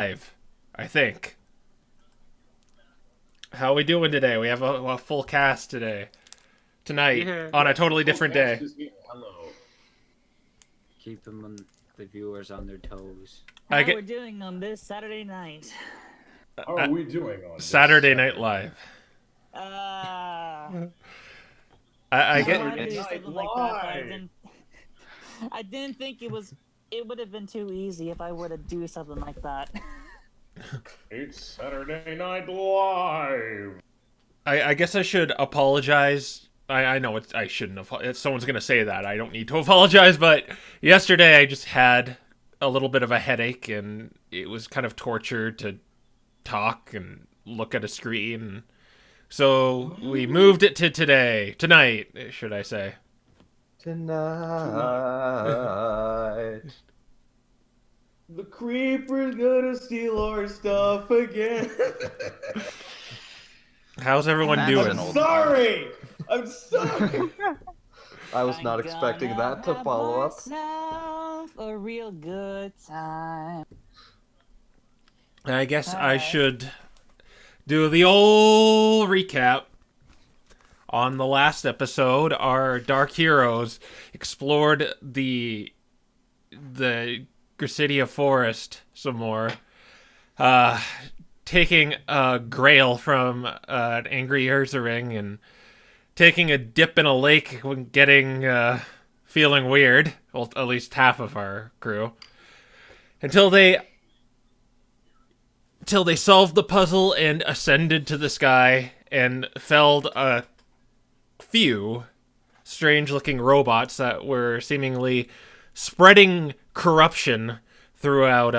Live, I think. How are we doing today? We have a full cast tonight, Yeah. on a totally different day. Hello. Keep them on the viewers on their toes. I How we're get doing on this Saturday night? How are we doing on this Saturday Night Live. Uh, I I get wanted to do Night something like that, but Live. I didn't think it was. It would have been too easy if I were to do something like that. It's Saturday Night Live. I guess I should apologize. I know I shouldn't have. If someone's gonna say that, I don't need to apologize. But yesterday I just had a little bit of a headache, and it was kind of torture to talk and look at a screen. So we moved it to tonight, should I say? Tonight. The creeper's gonna steal our stuff again. How's everyone That's doing? an old- Sorry. I'm sorry. I was not expecting that to follow up. A real good time. I guess I Alright. should do the old recap. On the last episode, our Dark Heroes explored the Gricidia Forest some more, taking a grail from an angry Ursaring and taking a dip in a lake when getting feeling weird. Well, at least half of our crew. Until they solved the puzzle and ascended to the sky and felled a few strange-looking robots that were seemingly spreading corruption throughout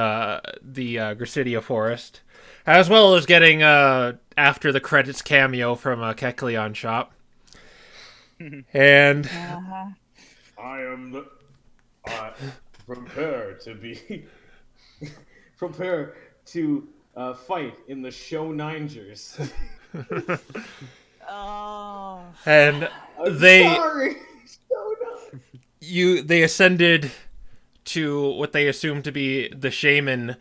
the Gricidia Forest, as well as getting after the credits cameo from a Kecleon shop. And I am the. Prepare to be. Prepare to fight in the show Niners. Oh, and I'm they sorry. they ascended to what they assumed to be the Shaymin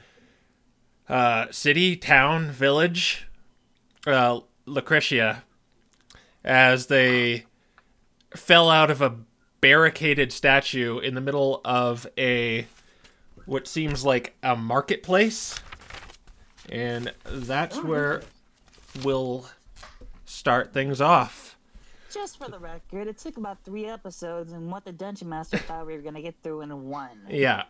city, town, village, Lucretia, as they fell out of a barricaded statue in the middle of what seems like a marketplace. And that's where we'll start things off. just for the record, it took about 3 episodes, and what the Dungeon Master thought we were gonna get through in one. Yeah,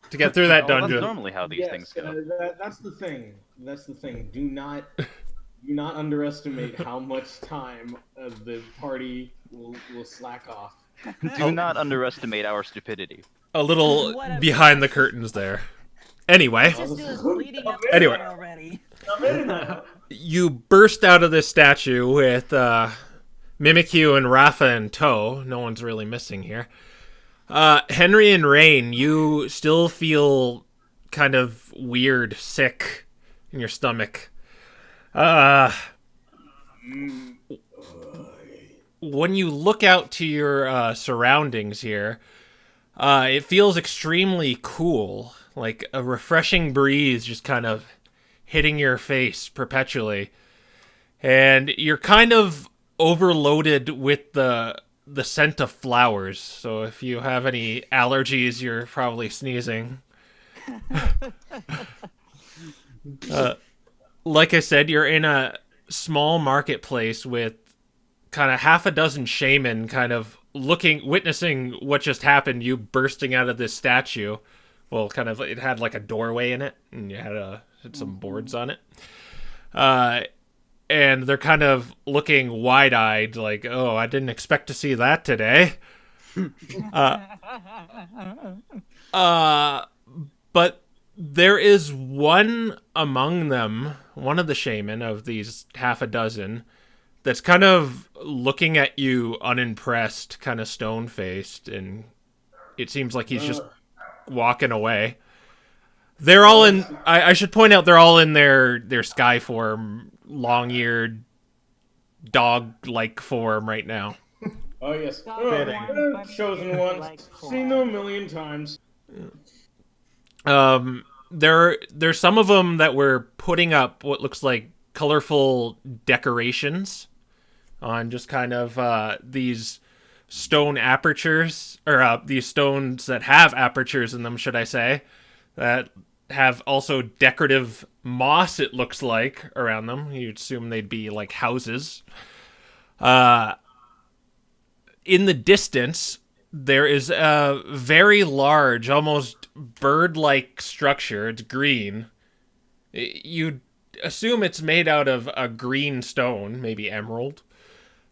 to get through that Well, that's dungeon. normally how these things go. That's the thing. That's the thing. Do not underestimate how much time the party will slack off. Do not underestimate our stupidity. A little Whatever. behind the curtains there. Anyway, Just do this bleeding up Anyway. already. you burst out of this statue with Mimikyu and Rafa in tow. No one's really missing here. Henry and Rain, you still feel kind of weird, sick in your stomach. When you look out to your surroundings here, it feels extremely cool. Like a refreshing breeze just kind of hitting your face perpetually. And you're kind of overloaded with the scent of flowers. So if you have any allergies, you're probably sneezing. Like I said, you're in a small marketplace with kind of half a dozen Shaymin kind of witnessing what just happened, you bursting out of this statue. Well, kind of, it had like a doorway in it, and you had some boards on it. And they're kind of looking wide-eyed, like, oh, I didn't expect to see that today. But there is one among them, one of the Shaymin of these half a dozen, that's kind of looking at you unimpressed, kind of stone-faced, and it seems like he's just walking away. They're all in... I should point out they're all in their sky form, long-eared, dog-like form right now. Oh yes. Fitting. Chosen one. Seen them a million times. there's some of them that were putting up what looks like colorful decorations on just kind of these stone apertures, or these stones that have apertures in them, should I say, that have also decorative moss, it looks like, around them. You'd assume they'd be like houses. In the distance, there is a very large, almost bird-like structure. It's green. You'd assume it's made out of a green stone, maybe emerald.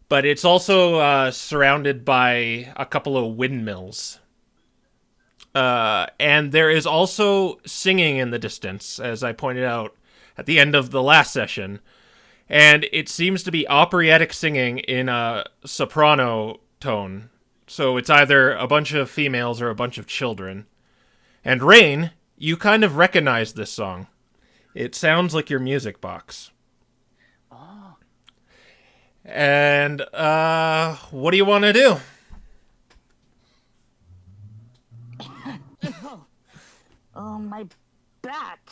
But it's also surrounded by a couple of windmills. And there is also singing in the distance, as I pointed out at the end of the last session. And it seems to be operatic singing in a soprano tone. So it's either a bunch of females or a bunch of children. And Rain, you kind of recognize this song. It sounds like your music box. Oh. And, what do you want to do? Oh, my back.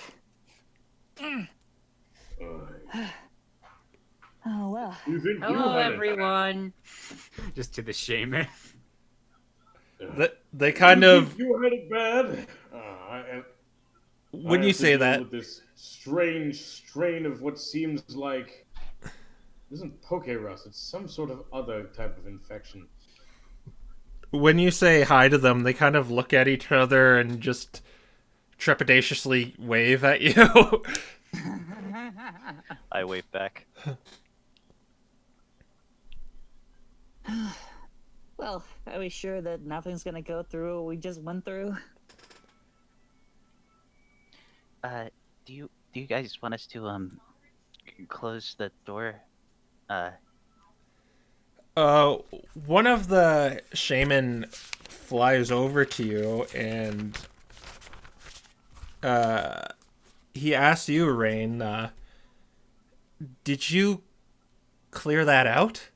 Oh, well. You think Hello, you had it everyone. Just to the Shaymin. They kind of... You had it bad. When I you have to say deal that... with this strange strain of what seems like... It isn't poke rust, it's some sort of other type of infection. When you say hi to them, they kind of look at each other and just trepidatiously wave at you. I wave back. Well, are we sure that nothing's gonna go through what we just went through? Do you guys want us to close the door? One of the Shaymin flies over to you and he asks you, Rain, did you clear that out?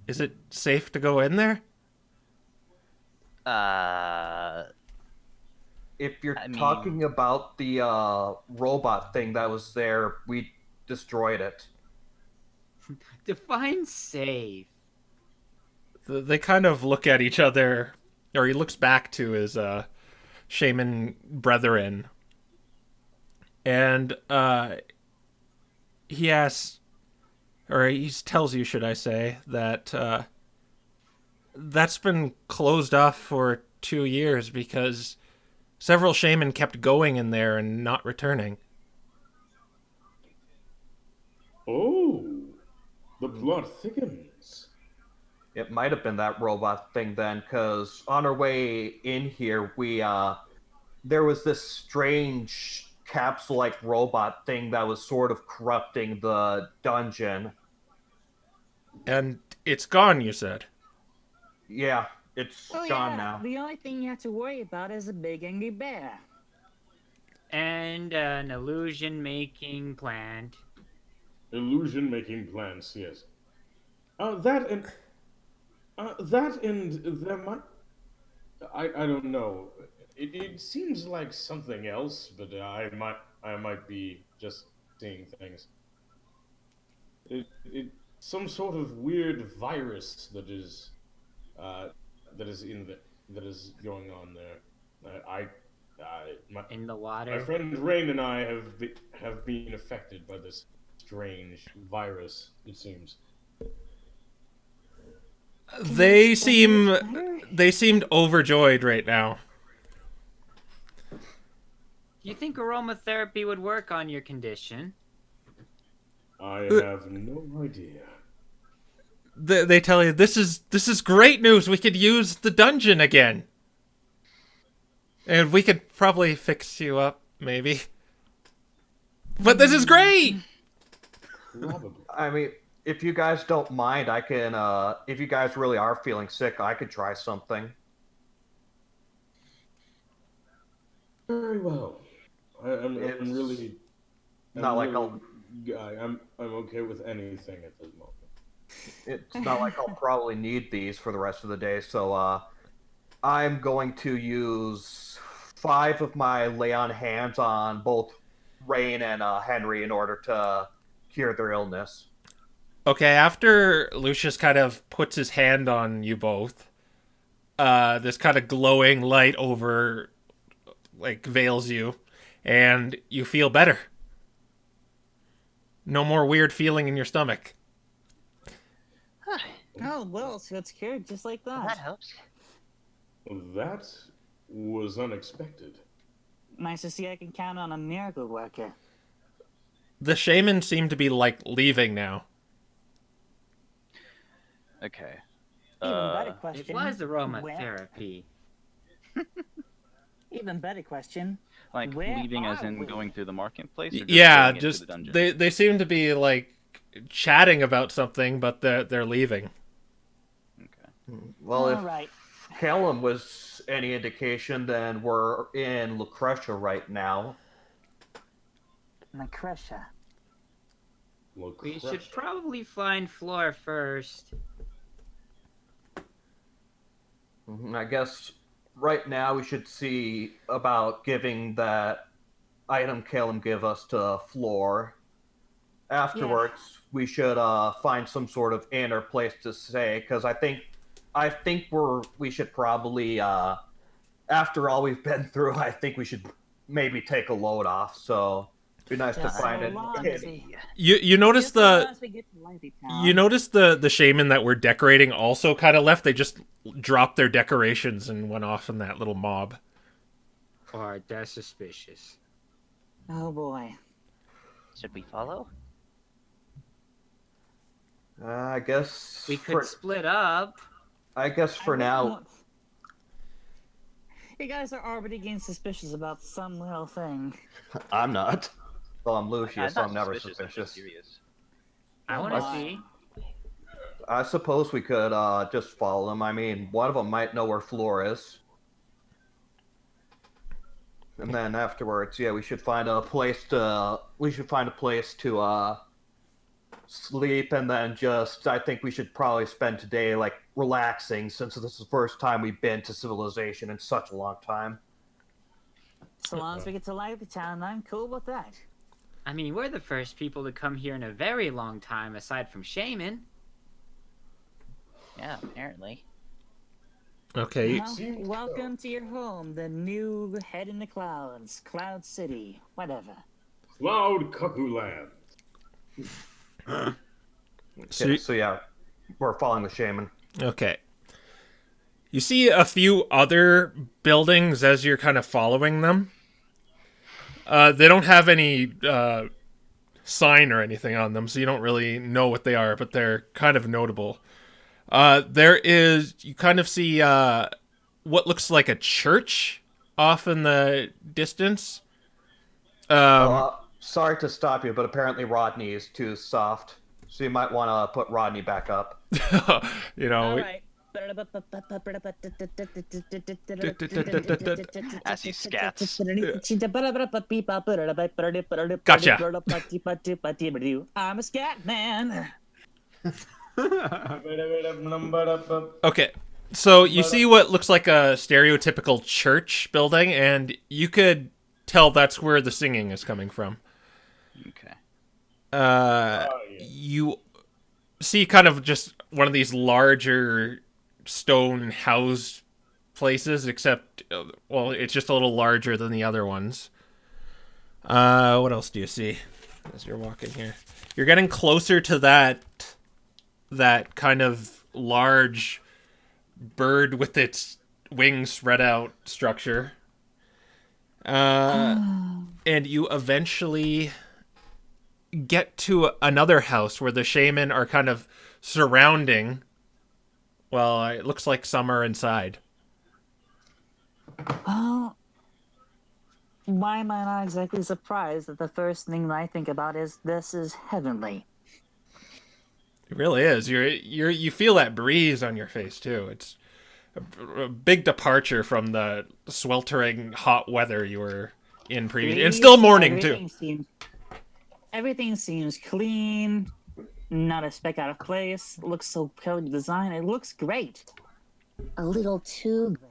Is it safe to go in there? If you're I mean- talking about the robot thing that was there, we destroyed it. Define safe. They kind of look at each other, or he looks back to his Shaymin brethren, and he asks, or he tells you, should I say, that that's been closed off for 2 years because several Shaymin kept going in there and not returning. Oh, the plot thickens. It might have been that robot thing then, because on our way in here, there was this strange capsule-like robot thing that was sort of corrupting the dungeon. And it's gone, you said. Yeah, it's gone yeah. now. The only thing you have to worry about is a big angry bear. And an illusion-making plant. Illusion-making plants, yes. That and there might... I don't know. It seems like something else, but I might be just seeing things. It some sort of weird virus that is going on there. In the My water. friend Rain and I have been affected by this strange virus. It seems. They seemed overjoyed right now. Do you think aromatherapy would work on your condition? I have no idea. They tell you this is great news. We could use the dungeon again, and we could probably fix you up, maybe. But this is great. Probably. I mean, if you guys don't mind, I can, if you guys really are feeling sick, I could try something. Very well. I'm really I'm okay with anything at this moment. It's not like I'll probably need these for the rest of the day, so I'm going to use 5 of my lay on hands on both Rain and Henry in order to cure their illness. Okay, after Lucius kind of puts his hand on you both, this kind of glowing light over, like, veils you, and you feel better. No more weird feeling in your stomach. Oh, well, so it's cured just like Well, that. that helps. That was unexpected. Nice to see I can count on a miracle worker. The Shaymin seem to be, like, leaving now. Okay. Even better It question. was where- aromatherapy. Even better question. Like Where leaving as are in we? going through the marketplace? Or just Yeah, going into just the dungeon? they seem to be, like, chatting about something, but they're leaving. Okay. Well, if Alright. Callum was any indication, then we're in Lucretia right now. Lucretia. We should probably find Floor first. I guess right now we should see about giving that item Callum gave us to Floor. Afterwards, we should find some sort of inn or place to stay, because I think we should probably after all we've been through, I think we should maybe take a load off. So it'd be nice to Just find so an long inn. as we- You notice just so long as we get to Lively Town. the Shaman that were decorating also kind of left. They just dropped their decorations and went off in that little mob. Or they're suspicious. Oh boy. Should we follow? I guess We could split up. I guess for now. You guys are already getting suspicious about some little thing. I'm not. Well, I'm Lucius, so not I'm never I'm just suspicious. curious. I want my. to see. I suppose we could just follow them. I mean, one of them might know where Floor is. And then afterwards, yeah, we should find a place to sleep, and then just I think we should probably spend today like relaxing, since this is the first time we've been to civilization in such a long time. So long as we get to Lively Town, I'm cool with that. I mean, we're the first people to come here in a very long time, aside from Shaymin. Yeah, apparently. Okay. Well, seems welcome to your home, the new head in the clouds, Cloud City, whatever. Cloud Cuckoo Land. So yeah, we're following the shaman. Okay. You see a few other buildings as you're kind of following them. They don't have any sign or anything on them, so you don't really know what they are, but they're kind of notable. You kind of see what looks like a church off in the distance. Sorry to stop you, but apparently Rodney is too soft, so you might want to put Rodney back up. You know, Alright. As he scats. Gotcha. I'm a scat man. okay. So you see what looks like a stereotypical church building, and you could tell that's where the singing is coming from. Okay. You see kind of just one of these larger stone house places, except, well, it's just a little larger than the other ones. What else do you see as you're walking here? You're getting closer to that kind of large bird with its wings spread out structure. And you eventually get to another house where the shaman are kind of surrounding. Well, it looks like some are inside. Well, why am I not exactly surprised that the first thing that I think about is this is heavenly? It really is. You feel that breeze on your face too. It's a big departure from the sweltering hot weather you were in previously, and still morning too. Everything seems clean, not a speck out of place. It looks so clearly designed. It looks great. A little too great.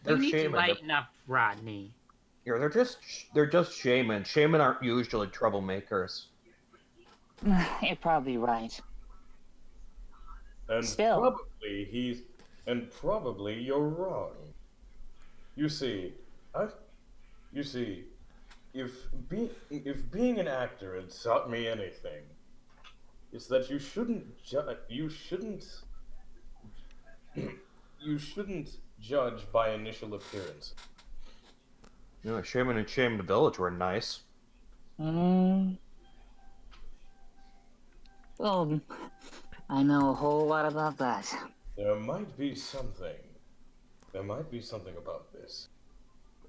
They're You need to shaman. lighten up, Rodney. Yeah, they're just shaman. Shaman aren't usually troublemakers. You're probably right. And Still. probably you're wrong. You see, I, you see, if being an actor had taught me anything, it's that you shouldn't judge by initial appearance. You know, shaman and shaman village were nice. Mm, well, I know a whole lot about that. There might be something. There might be something about this.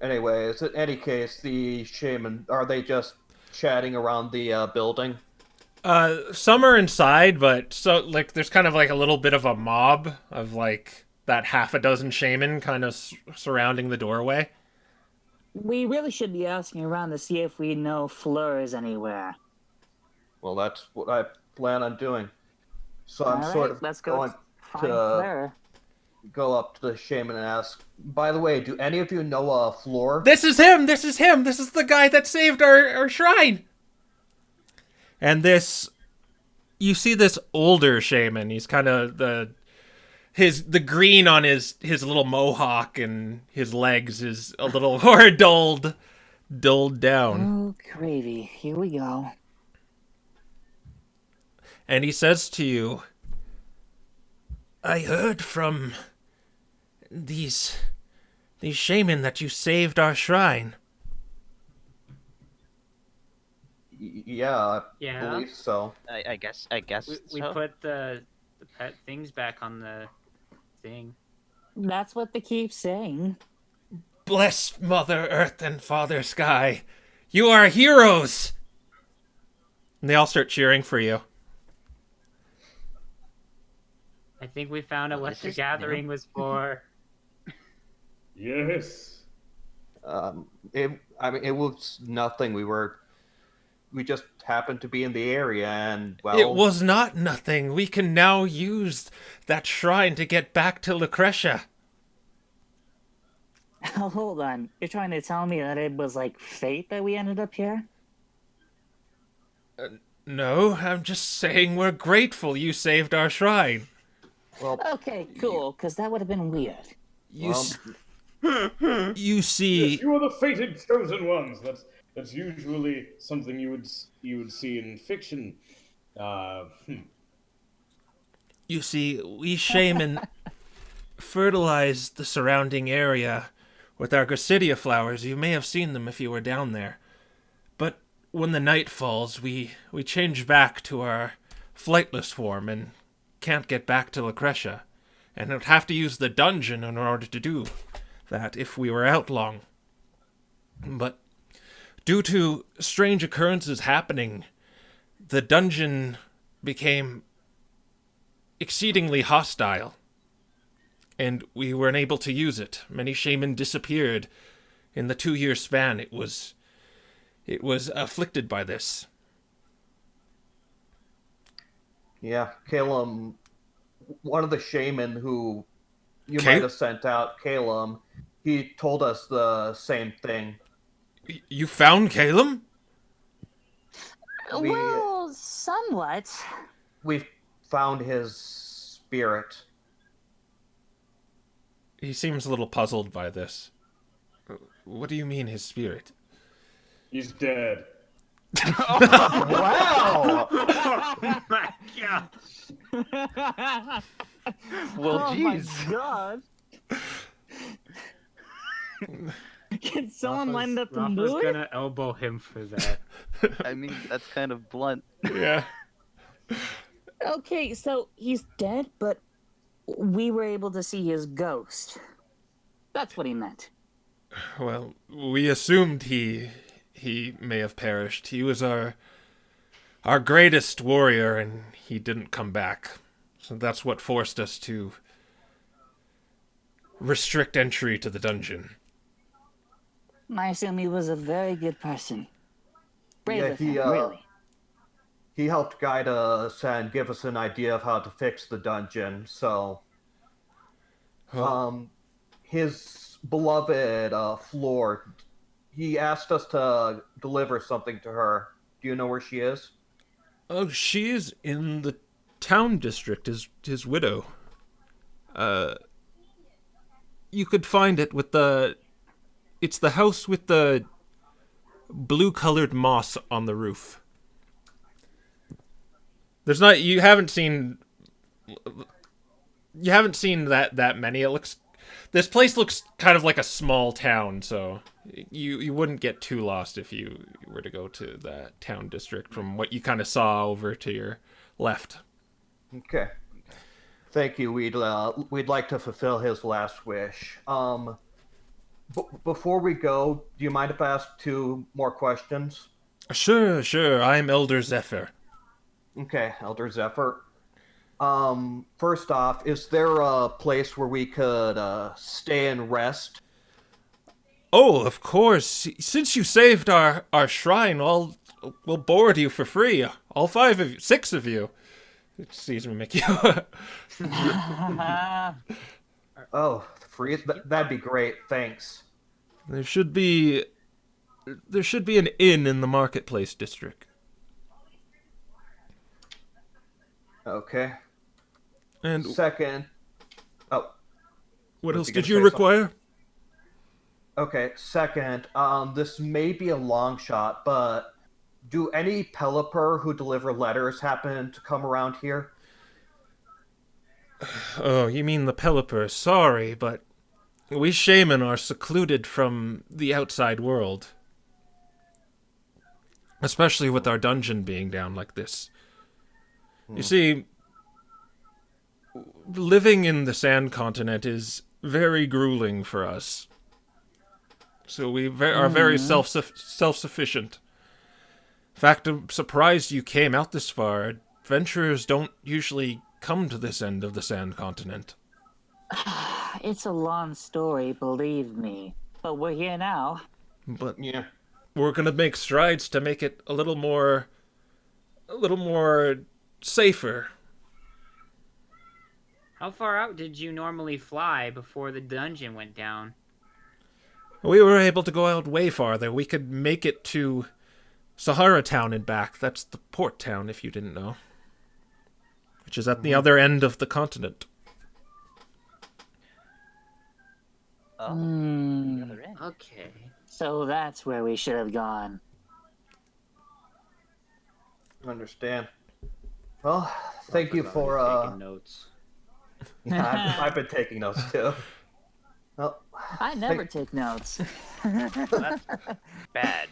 Anyways, in any case, the shaman, are they just chatting around the building? Some are inside, but so like there's kind of like a little bit of a mob of like that half a dozen shaman kind of surrounding the doorway. We really should be asking around to see if we know Fleur is anywhere. Well, that's what I plan on doing. So I'm All sort right, of let's go going find to Fleur. go up to the shaman and ask, by the way, do any of you know Floor? This is him! This is him! This is the guy that saved our shrine! And you see this older shaman. He's kind of the green on his little mohawk and his legs is a little more dulled down. Oh, gravy. Here we go. And he says to you, I heard from these shaman that you saved our shrine. Yeah, I Yeah. believe so. I guess We so. put the pet things back on the thing. That's what they keep saying. Bless Mother Earth and Father Sky. You are heroes! And they all start cheering for you. I think we found out what This the is gathering new. was for. Yes. It was nothing. We just happened to be in the area, and well, It was not nothing. We can now use that shrine to get back to Lucretia. Hold on. You're trying to tell me that it was like fate that we ended up here? No, I'm just saying we're grateful you saved our shrine. well, Okay, cool, because that would have been weird. You, well, you see, Yes, you are the fated chosen ones. That's usually something you would see in fiction. you see, we shaman fertilized the surrounding area with our Gracidia flowers. You may have seen them if you were down there. But when the night falls, we change back to our flightless form and can't get back to Lucretia. And would have to use the dungeon in order to do that if we were out long. But due to strange occurrences happening, the dungeon became exceedingly hostile, and we weren't able to use it. Many shaman disappeared in the 2-year span. It was afflicted by this. yeah, Calum, one of the shaman who you Okay. might have sent out, Calum, he told us the same thing. You found Calum? We- Well, somewhat. We found his spirit. He seems a little puzzled by this. What do you mean, his spirit? He's dead. Wow! Oh my god! Well, oh jeez. my god. Can someone line up and Rafa's do it? gonna elbow him for that. I mean, that's kind of blunt. Yeah. Okay, so he's dead, but we were able to see his ghost. That's what he meant. Well, we assumed he may have perished. He was our greatest warrior, and he didn't come back. So that's what forced us to restrict entry to the dungeon. I assume he was a very good person. Brave Yeah, of he, him, really. He helped guide us and give us an idea of how to fix the dungeon. So, Well, his beloved Floor. He asked us to deliver something to her. Do you know where she is? Oh, she is in the town district, his widow. You could find it with the... It's the house with the blue-colored moss on the roof. There's not... You haven't seen that many. It looks... This place looks kind of like a small town, so you wouldn't get too lost if you were to go to that town district from what you kind of saw over to your left. Okay. Thank you. We'd like to fulfill his last wish. Before we go, do you mind if I ask 2 more questions? Sure. I'm Elder Zephir. Okay, Elder Zephyr. First off, is there a place where we could stay and rest? Oh, of course. Since you saved our shrine, we'll board you for free. All 6 of you. Excuse me, Mickey. Oh, free? That'd be great. Thanks. There should be an inn in the marketplace district. Okay. And Second. Oh. what else you did gonna you say require? Okay. Second. This may be a long shot, but do any Pelipper who deliver letters happen to come around here? Oh, you mean the Pelipper. Sorry, but we Shaymin are secluded from the outside world. Especially with our dungeon being down like this. You see, living in the Sand Continent is very grueling for us. So we are very self-sufficient. In fact, I'm surprised you came out this far. Adventurers don't usually come to this end of the Sand Continent. It's a long story, believe me. But we're here now. But Yeah. we're gonna make strides to make it a little more safer. How far out did you normally fly before the dungeon went down? We were able to go out way farther. We could make it to Sahara Town and back. That's the port town, if you didn't know. Which is at the other end of the continent. Oh, Hmm. the other end. Okay. So that's where we should have gone. Understand. Well, thank you Taking for notes. Yeah, I've been taking notes too. Well, I never take notes. That's bad.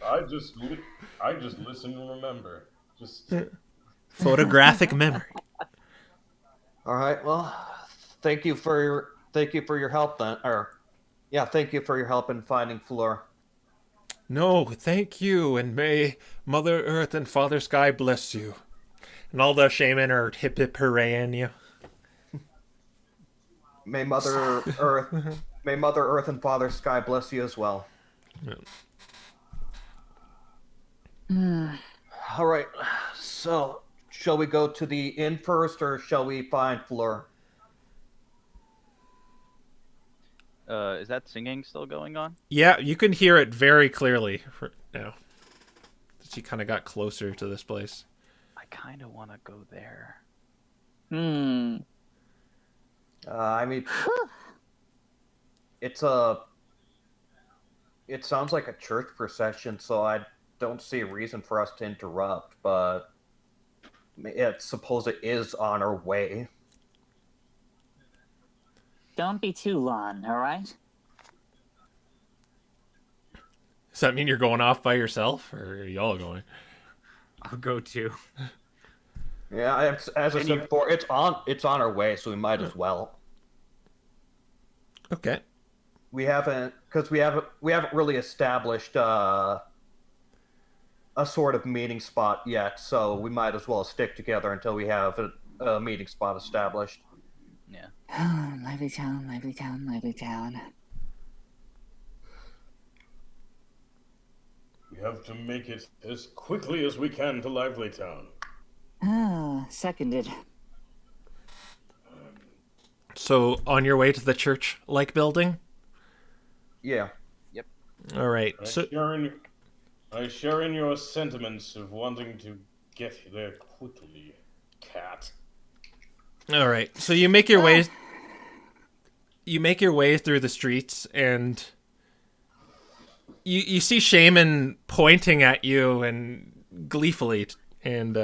I just listen and remember. Just Photographic memory. all right. Well, thank you for your help then. Thank you for your help in finding Fleur. No, thank you, and may Mother Earth and Father Sky bless you. And all the Shaymin are hip hip hooraying you. May Mother Earth and Father Sky bless you as well. All right. So, shall we go to the inn first, or shall we find Fleur? Is that singing still going on? Yeah, you can hear it very clearly now. She kind of got closer to this place. I kind of want to go there. I mean, it sounds like a church procession, so I don't see a reason for us to interrupt, but suppose it is on our way. Don't be too long, alright? Does that mean you're going off by yourself, or are y'all going? I'll go too. Yeah, as I said before, it's on our way, so we might as well. Okay. We haven't really established a sort of meeting spot yet, so we might as well stick together until we have a meeting spot established. Yeah. Lively town, lively town, lively town. we have to make it as quickly as we can to Lively Town. Seconded. So, on your way to the church-like building? Yeah. All right. I So share in your sentiments of wanting to get there quickly, cat. all right. So you make your way. You make your way through the streets, and you see Shaymin pointing at you and gleefully, and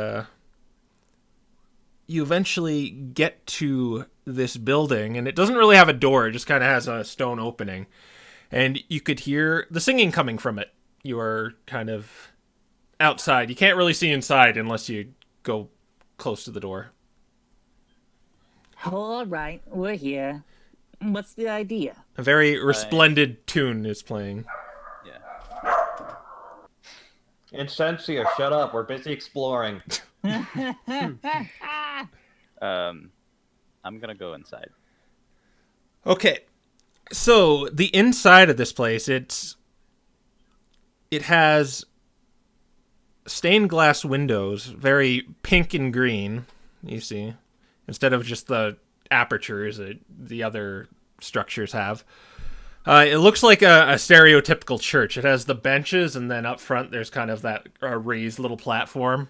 you eventually get to this building, and it doesn't really have a door; it just kind of has a stone opening, and you could hear the singing coming from it. You are kind of outside. You can't really see inside unless you go close to the door. All right, we're here. What's the idea? A very resplendent tune is playing. Yeah. Incensia, shut up. We're busy exploring. I'm gonna go inside. Okay, so the inside of this place, it has stained glass windows, very pink and green. You see, instead of just the apertures that the other structures have. It looks like a stereotypical church. It has the benches, and then up front there's kind of that raised little platform.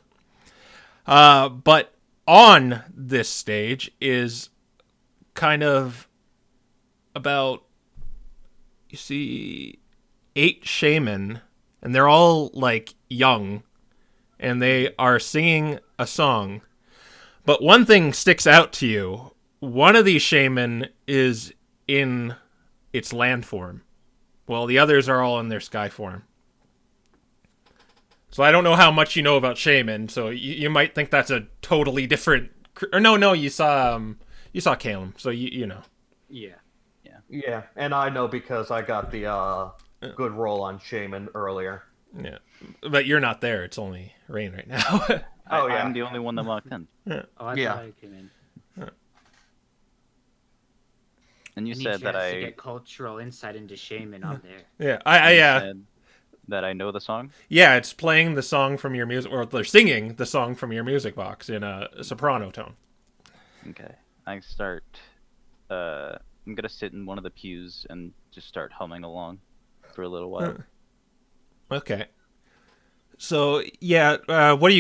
But on this stage is kind of about, you see, 8 Shaymin, and they're all like young, and they are singing a song. But one thing sticks out to you. One of these Shaymin is in its land form, while the others are all in their sky form. So I don't know how much you know about Shaymin, so you might think that's a totally different... Or no, you saw Calum, so you know. Yeah. Yeah, and I know because I got the good roll on Shaymin earlier. Yeah, but you're not there. It's only Rain right now. Oh, yeah. I'm the only one that locked in. Oh, I Yeah. thought I came in. And you Any said that chance to I get cultural insight into Shaymin on there. Yeah, you yeah. said that I know the song. Yeah, it's playing the song from your music, or they're singing the song from your music box in a soprano tone. Okay. I start. I'm gonna sit in one of the pews and just start humming along for a little while. Okay. So yeah, what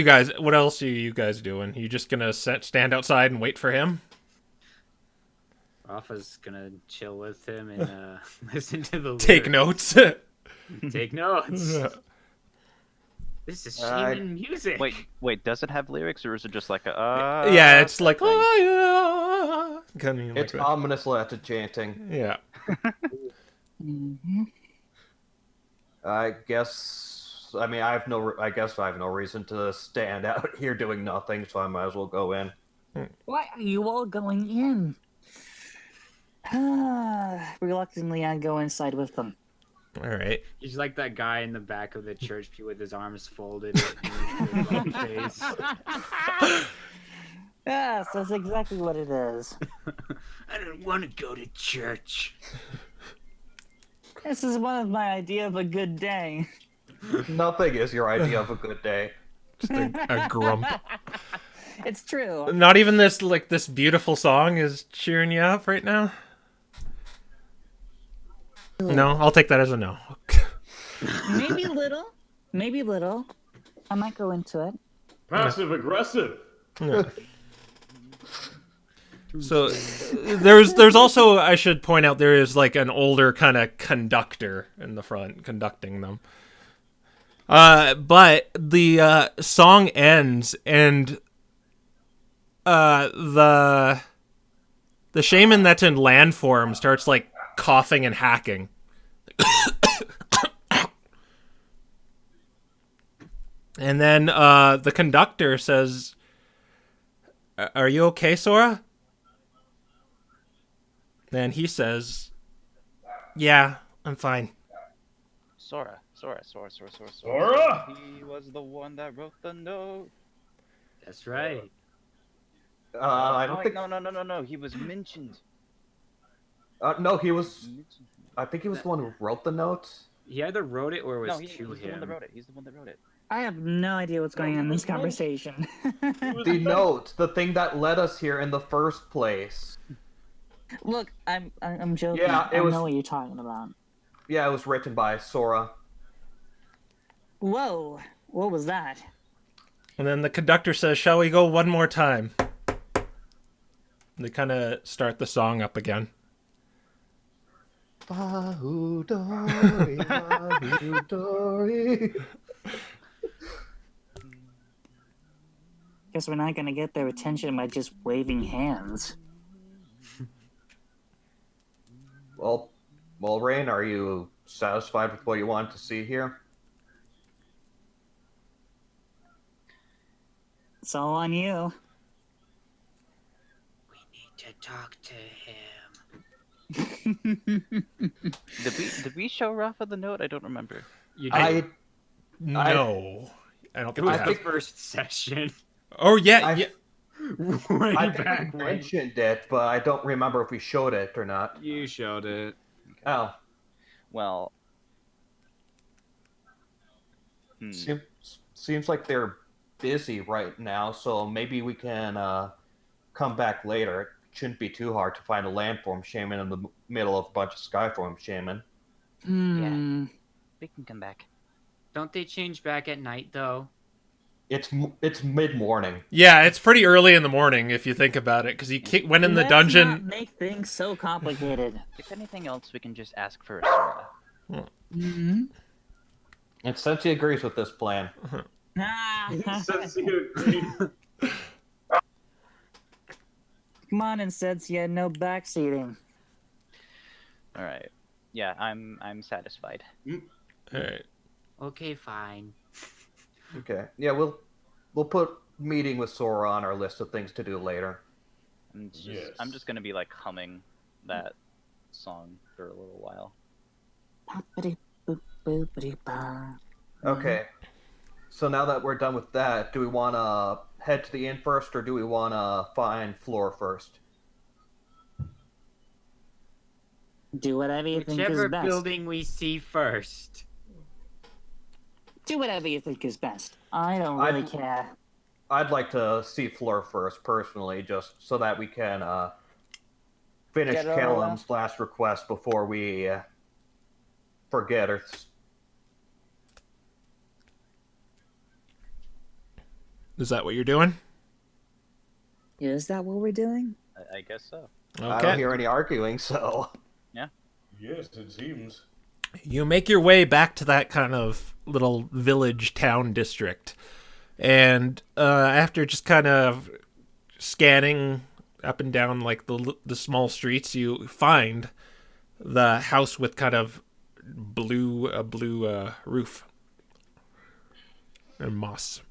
else are you guys doing? You just gonna stand outside and wait for him? Rafa's gonna chill with him and listen to the lyrics. Take notes. Take notes. This is Shaymin music. Wait. Does it have lyrics, or is it just like a? Yeah, it's like thing? oh yeah. Kind of like It's that. ominous letter chanting. Yeah. I guess. I mean, I guess I have no reason to stand out here doing nothing, so I might as well go in. Why are you all going in? Reluctantly, I go inside with them. All right. He's like that guy in the back of the church pew with his arms folded and his face. Yes, that's exactly what it is. I don't want to go to church. This is one of my idea of a good day. Nothing is your idea of a good day. Just a grump. It's true. Not even this beautiful song is cheering you up right now. No, I'll take that as a no. Maybe little. Maybe little. I might go into it. Passive aggressive. Yeah. So there's also, I should point out, there is like an older kind of conductor in the front conducting them. But the song ends, and the Shaymin that's in land form starts like coughing and hacking. And then the conductor says, "Are you okay, Sora?" Then he says, "Yeah, I'm fine." Sora. Sora? He was the one that wrote the note. That's right. I don't Oh, think. No. He was mentioned. No, he was. I think he was the one who wrote the notes. He either wrote it or it was No, he's to the one him. that wrote it. He's the one that wrote it. I have no idea what's going on in this conversation. The note, the thing that led us here in the first place. Look, I'm joking. Yeah, it I was- know what you're talking about. Yeah, it was written by Sora. Whoa, what was that? And then the conductor says, "Shall we go one more time?" They kind of start the song up again. Bahudori, Bahudori. Guess we're not gonna get their attention by just waving hands. Well, Rain, are you satisfied with what you want to see here? It's all on you. We need to talk to him. Did we show Rafa the note? I don't remember. You I did. No, I don't It think was we the have. first session. Oh yeah, I- yeah. Way I think back we when. mentioned it, but I don't remember if we showed it or not. You showed it. Oh, Well, seems like they're busy right now, so maybe we can come back later. It shouldn't be too hard to find a landform shaman in the middle of a bunch of skyform shaman. We can come back. Don't they change back at night though? It's mid-morning. Yeah, it's pretty early in the morning if you think about it, because you went in the Let's dungeon. not make things so complicated. if anything else, we can just ask for a Sora. Mm-hmm. And Sensi agrees with this plan. Since you agree. Come on, and says you had no backseating. All right. Yeah, I'm satisfied. All right. Okay, fine. Okay. Yeah, we'll put meeting with Sora on our list of things to do later. Yes. I'm just gonna be like humming that song for a little while. Okay. So now that we're done with that, do we want to head to the inn first, or do we want to find Floor first? Do whatever you think Whichever is best. building we see first. Do whatever you think is best. I don't really care. I'd like to see Floor first, personally, just so that we can finish Get it over Callum's last request before we forget her. Is that what you're doing? Is that what we're doing? I guess so. I don't hear any arguing, so... Yes, it seems. You make your way back to that kind of little village town district. And after just kind of scanning up and down like the small streets, you find the house with kind of blue roof and moss.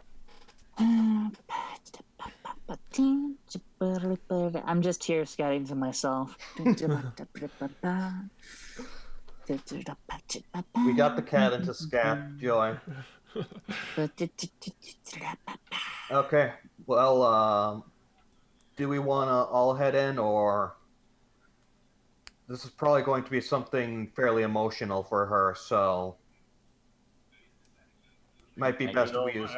I'm just here scouting to myself. We got the cat into scat, Joy. Okay, well, do we want to all head in, or... This is probably going to be something fairly emotional for her, so... Might be best if we use...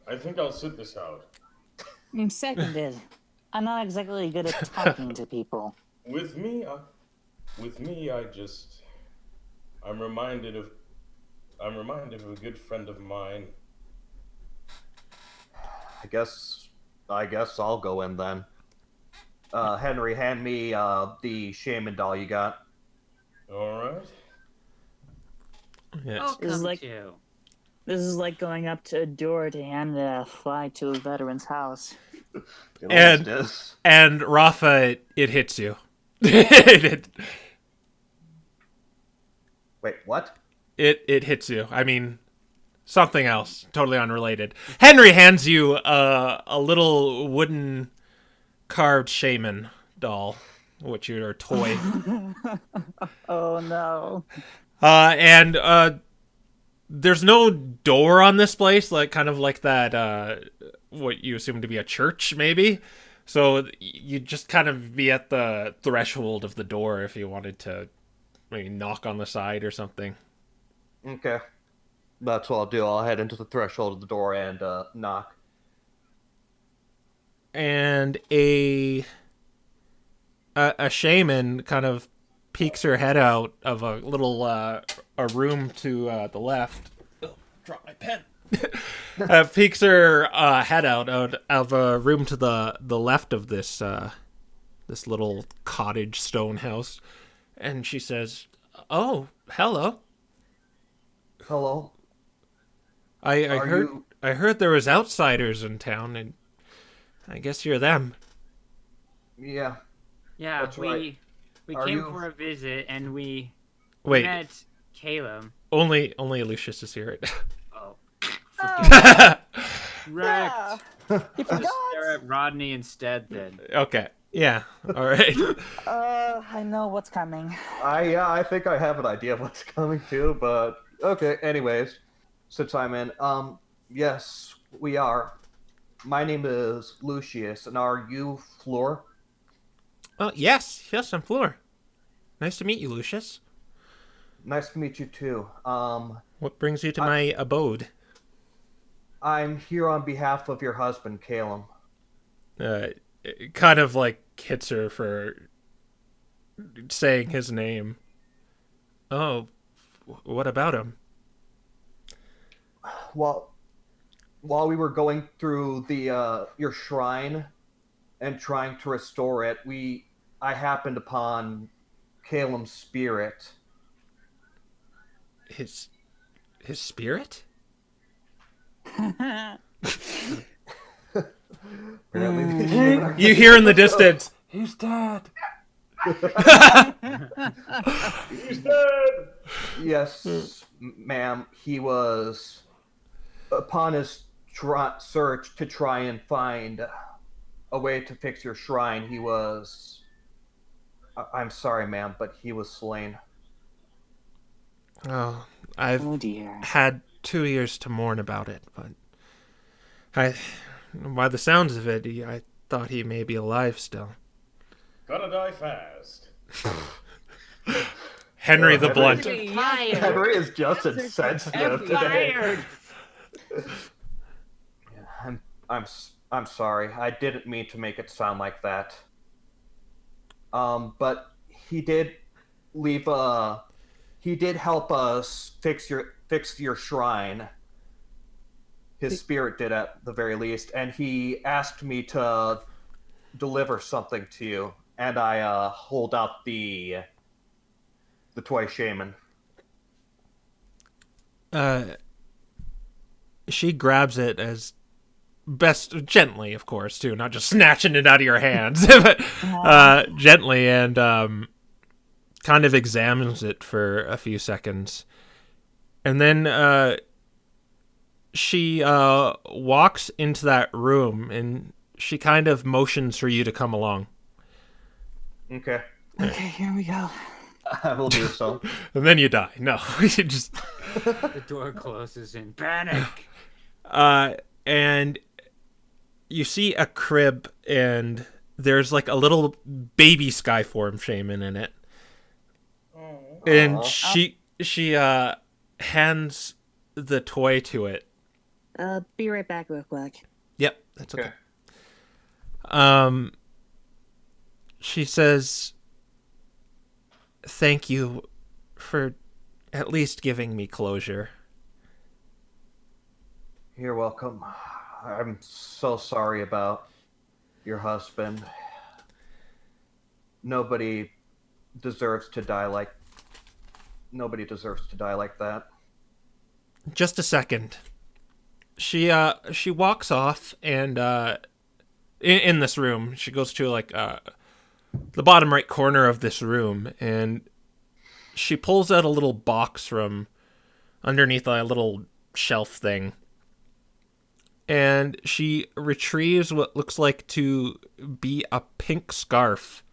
I think I'll sit this out. I'm seconded. I'm not exactly good at talking to people. With me, I'm reminded of a good friend of mine. I guess I'll go in then. Henry, hand me the Shaymin doll you got. All right. Yes. I'll This is come like- too. This is like going up to a door to hand a fly to a veteran's house. It And- always is. And Rafa, it hits you. it Wait, what? hits you. I mean, something else, totally unrelated. Henry hands you a little wooden carved Shaymin doll, which are a toy. Oh no. And there's no door on this place, like kind of like that what you assume to be a church, maybe. So you just kind of be at the threshold of the door if you wanted to maybe knock on the side or something. Okay. That's what I'll do. I'll head into the threshold of the door and knock. And a shaman kind of peeks her head out of a little a room to the left. Oh, drop my pen. Peeks her head out of a room to the left of this this little cottage stone house, and she says, "Oh, hello. Hello. I heard there was outsiders in town, and I guess you're them." Yeah. Yeah, That's we right. we Are came you- for a visit and we Wait, met Caleb. only Lucius is here. Oh, Oh, wrecked. yeah. You Just forgot. stare at Rodney instead then. Okay, yeah, all right. I know what's coming. I think I have an idea of what's coming too, but okay. Anyways, since I'm in, yes, we are. My name is Lucius, and are you Floor? Yes, I'm Fleur. Nice to meet you, Lucius. Nice to meet you too. What brings you to my abode? I'm here on behalf of your husband, Caleb. It kind of like hits her for saying his name. Oh, what about him? While we were going through the your shrine and trying to restore it, I happened upon Caleb's spirit. His spirit? Apparently, the human are- You hear in the distance, he's dead. He's dead! Yes, ma'am. He was upon his search to try and find a way to fix your shrine. He was. I'm sorry, ma'am, but he was slain. Oh, I've Oh dear. had 2 years to mourn about it, but by the sounds of it, I thought he may be alive still. Gotta die fast. Henry the Henry. Blunt. Fired. Henry is just insensitive today. Fired. I'm sorry. I didn't mean to make it sound like that. But he did leave he did help us fix your shrine. His spirit did at the very least, and he asked me to deliver something to you, and I hold out the toy Shaymin. She grabs it as best gently, of course, too, not just snatching it out of your hands, but gently, and kind of examines it for a few seconds, and then she walks into that room, and she kind of motions for you to come along. Okay, Okay, here we go. I will do so. And then you die. No, you just The door closes in panic. and you see a crib, and there's like a little baby Skyform Shaymin in it. And she hands the toy to it. Be right back real quick. Yep, that's okay. Okay. She says, "Thank you for at least giving me closure." You're welcome. I'm so sorry about your husband. Nobody deserves to die like that. Just a second. She walks off, and in this room, she goes to like the bottom right corner of this room, and she pulls out a little box from underneath a little shelf thing, and she retrieves what looks like to be a pink scarf.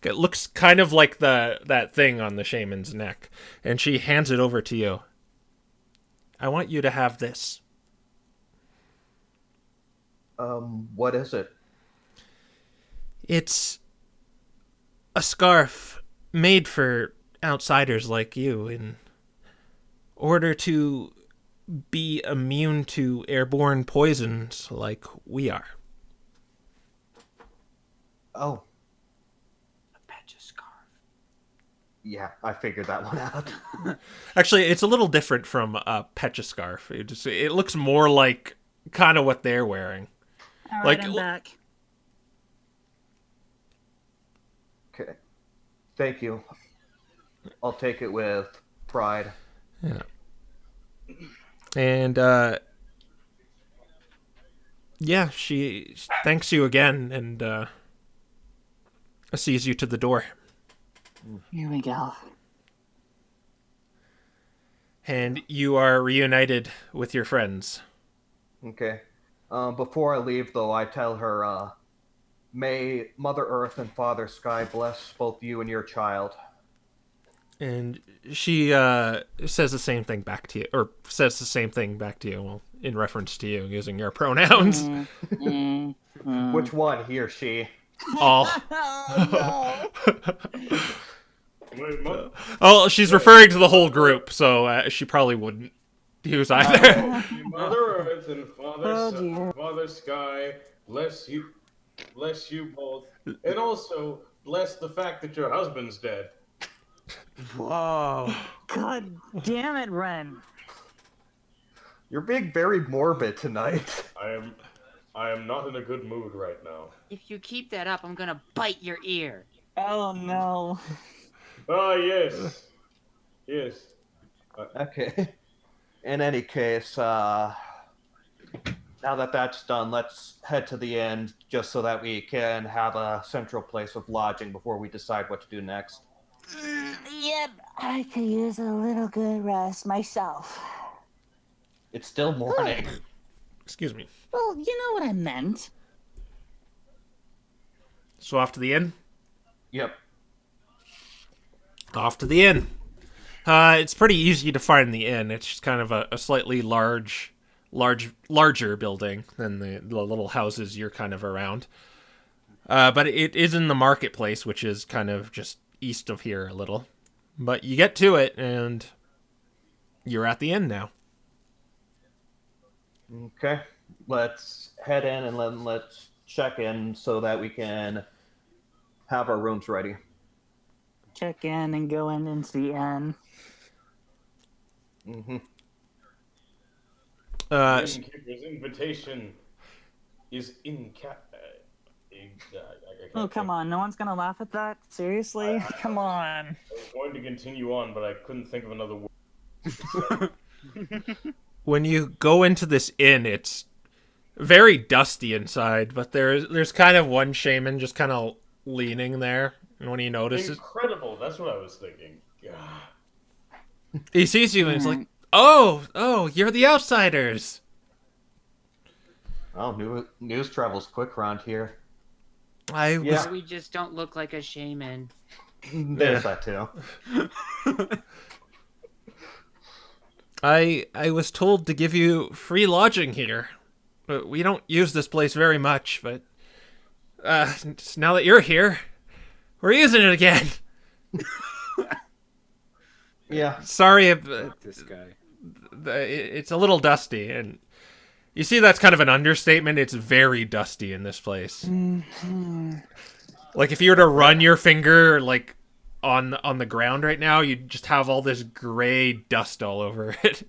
It looks kind of like that thing on the Shaymin's neck, and she hands it over to you. "I want you to have this." What is it? It's a scarf made for outsiders like you in order to be immune to airborne poisons like we are. Oh, A patch of scarf. Yeah, I figured that one out. Actually, it's a little different from a Pecha scarf. It looks more like kind of what they're wearing. All right, Like, I'm back. Okay. Thank you. I'll take it with pride. Yeah. And yeah, she thanks you again and sees you to the door. Here we go. And you are reunited with your friends. Okay. Before I leave, though, I tell her, may Mother Earth and Father Sky bless both you and your child. And she says the same thing back to you, or says the same thing back to you, well, in reference to you, using your pronouns. Which one, he or she? All. Oh, Wait, Oh, she's referring to the whole group, so she probably wouldn't use either. Mother Earth and Oh, dear. Father Sky, bless you both, and also bless the fact that your husband's dead. Whoa. God damn it, Ren. You're being very morbid tonight. I am not in a good mood right now. If you keep that up, I'm gonna bite your ear. Oh, no. Ah, yes. Yes. Okay. In any case, now that that's done, let's head to the end just so that we can have a central place of lodging before we decide what to do next. Yep, I could use a little good rest myself. It's still morning. Excuse me. Well, you know what I meant. So off to the inn? Yep. Off to the inn. It's pretty easy to find the inn. It's just kind of a slightly larger building than the little houses you're kind of around. But it is in the marketplace, which is kind of just east of here a little. But you get to it, and you're at the inn now. Okay. Let's head in and then let's check in so that we can have our rooms ready. Check in and go into the inn. Mm-hmm. Innkeeper's invitation is in cap. Oh, come on. No one's going to laugh at that? Seriously? Come on. I was going to continue on, but I couldn't think of another word. When you go into this inn, it's very dusty inside, but there's kind of one shaman just kind of leaning there, and when he notices, Incredible. That's what I was thinking. God. he sees you and it's like, oh, you're the outsiders. Oh, news travels quick around here. I was Yeah. We just don't look like a shaman. There's that too. I was told to give you free lodging here. But we don't use this place very much, but now that you're here, we're using it again. Yeah. Sorry, This guy. it's a little dusty, and you see that's kind of an understatement. It's very dusty in this place. Like if you were to run your finger like on the ground right now, you'd just have all this gray dust all over it.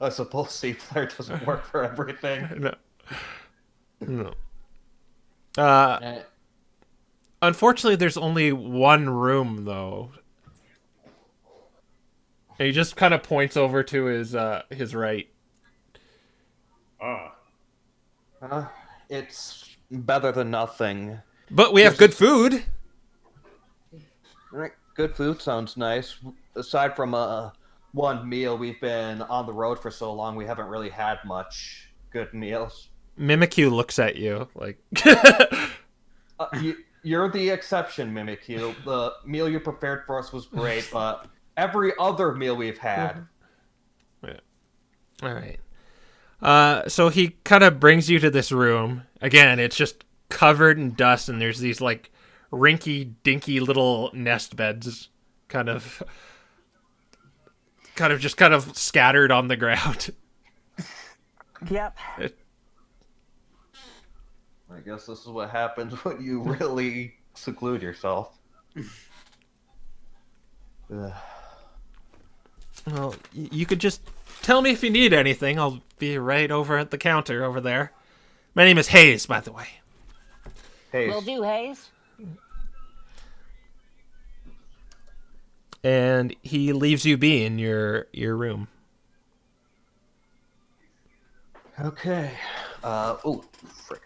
I suppose C-Flare doesn't work for everything. No. Unfortunately, there's only one room though. And he just kind of points over to his right. Ah. It's better than nothing. But we have good food. Right, good food sounds nice. Aside from one meal, we've been on the road for so long, we haven't really had much good meals. Mimikyu looks at you like... You're the exception, Mimikyu. The meal you prepared for us was great, but every other meal we've had. Yeah. All right. So he kind of brings you to this room. Again, it's just covered in dust, and there's these like rinky-dinky little nest beds kind of scattered on the ground. Yep. I guess this is what happens when you really seclude yourself. Ugh. Well, you could just tell me if you need anything. I'll be right over at the counter over there. My name is Hayes, by the way. Hey, Will do, Hayes. And he leaves you be in your room. okay. Oh, frick.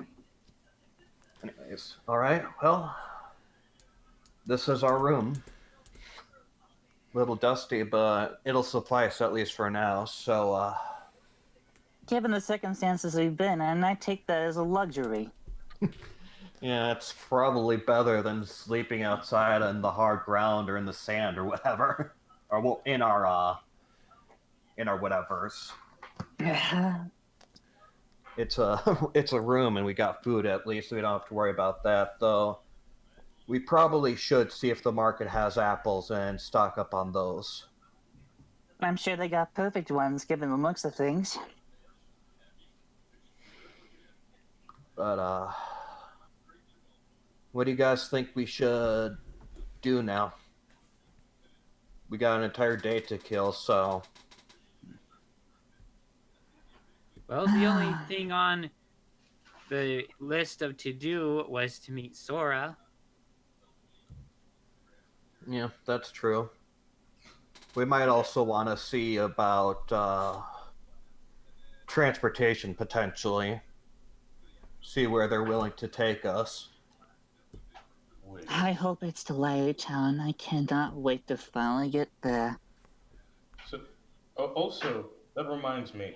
Anyways, all right. Well, this is our room. Little dusty, but it'll suffice at least for now. So, Given the circumstances we've been in, I take that as a luxury. yeah, it's probably better than sleeping outside on the hard ground or in the sand or whatever, or well, in our whatevers. It's a it's a room, and we got food at least, so we don't have to worry about that. Though we probably should see if the market has apples and stock up on those. I'm sure they got perfect ones, given the looks of things. But what do you guys think we should do now? We got an entire day to kill, so Well, the only thing on the list of to do was to meet Sora. yeah, that's true. We might also want to see about transportation potentially. See where they're willing to take us. Wait. I hope it's to Larry Town. I cannot wait to finally get there. So, also, that reminds me.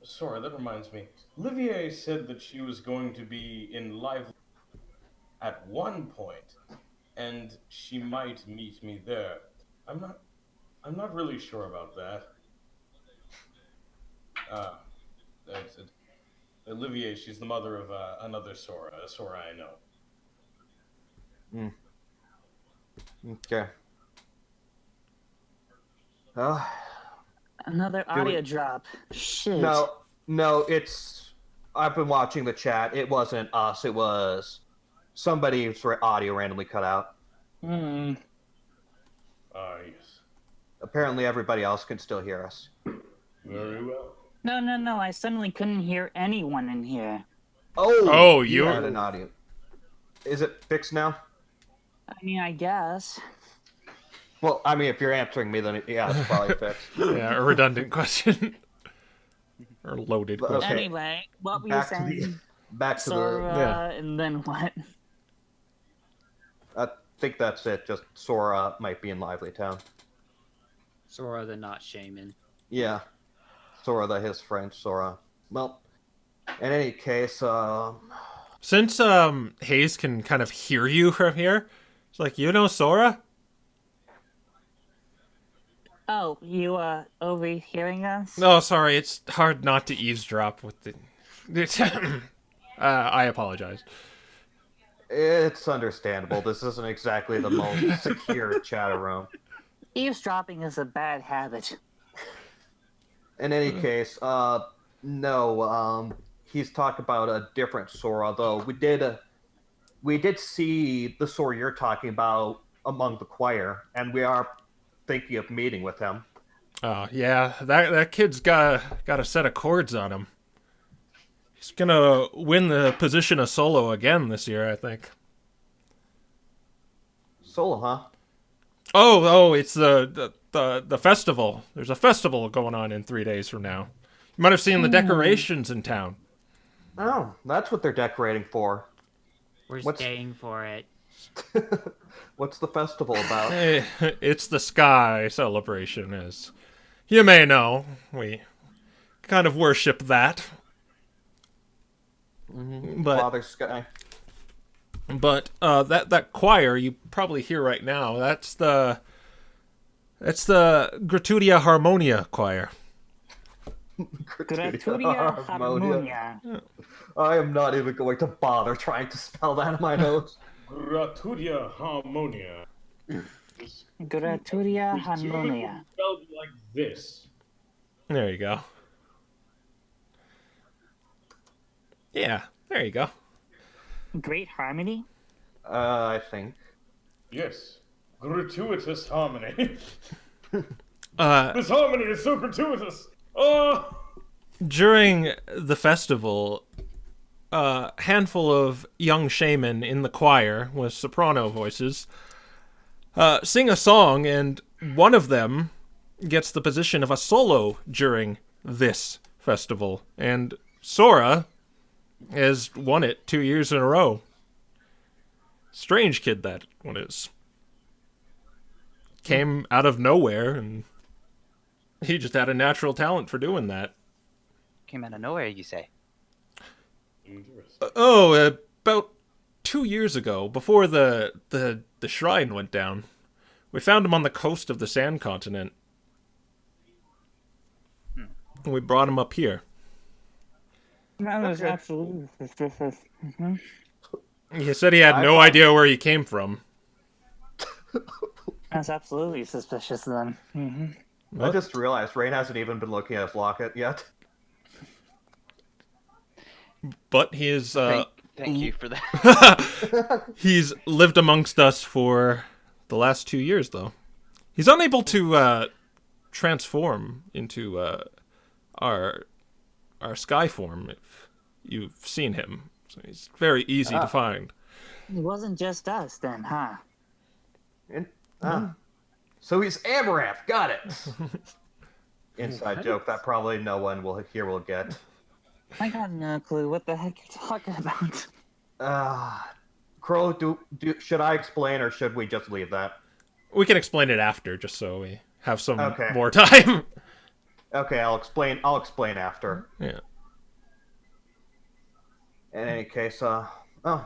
Sorry, that reminds me. Olivier said that she was going to be in live at one point, and she might meet me there. I'm not. I'm not really sure about that. That's it. Olivier, she's the mother of another Sora, a Sora I know. Okay. Uh, Another Do we- audio drop. Shit. no, it's. I've been watching the chat. It wasn't us. It was somebody's audio randomly cut out. Ah, yes. Apparently, everybody else can still hear us. Very well. No. I suddenly couldn't hear anyone in here. Oh, you you're- had an audio. Is it fixed now? I mean, I guess. Well, I mean, if you're answering me, then yeah, it's probably fixed. Yeah, a redundant question. Or loaded Okay. question. Anyway, what were you Back to saying? the back to Sora, Yeah. and then what? I think that's it. Just Sora might be in Lively Town. Sora the not Shaymin. Yeah, Sora, his friend Sora. Well, in any case, Since Hayes can kind of hear you from here, it's like, you know Sora? Oh, you overhearing us? Oh, sorry, it's hard not to eavesdrop with the. I apologize. it's understandable. This isn't exactly the most secure chat room. Eavesdropping is a bad habit. In any case, no, he's talked about a different Sora, though we did see the Sora you're talking about among the choir, and we are thinking of meeting with him. Oh yeah, that kid's got a set of chords on him. He's gonna win the position of solo again this year, I think. Solo, huh? Oh, it's the festival. There's a festival going on in 3 days from now. You might have seen the decorations in town. Oh, that's what they're decorating for. We're What's- staying for it. What's the festival about? It's the Sky celebration, as you may know. We kind of worship that. But Father Sky. that choir you probably hear right now, that's the Gratuitia Harmonia choir. Gratuitia Harmonia. I am not even going to bother trying to spell that in my notes. Gratuitia Harmonia. Gratuitia Harmonia. Spelled like this. There you go. Yeah, there you go. Great harmony? I think. Yes. gratuitous harmony. Uh, This harmony is so gratuitous. Oh. during the festival, a handful of young Shaymin in the choir with soprano voices sing a song, and one of them gets the position of a solo during this festival. And Sora has won it 2 years in a row. Strange kid that one is. Came out of nowhere, and he just had a natural talent for doing that. Came out of nowhere, you say? About 2 years ago, before the shrine went down, we found him on the coast of the Sand Continent. And we brought him up here. That was absolutely suspicious. He said he had no idea where he came from. That's absolutely suspicious then. I just realized Rain hasn't even been looking at his locket yet. But he is... Thank you for that. he's lived amongst us for the last 2 years, though. He's unable to transform into our sky form, if you've seen him. So he's very easy to find. It wasn't just us then, huh? So he's Amaranth. Got it. Inside joke that probably no one will get. I got no clue what the heck you're talking about. Crow, should I explain or should we just leave that? We can explain it after, just so we have some Okay. more time. Okay, I'll explain after. Yeah. In any case, I'm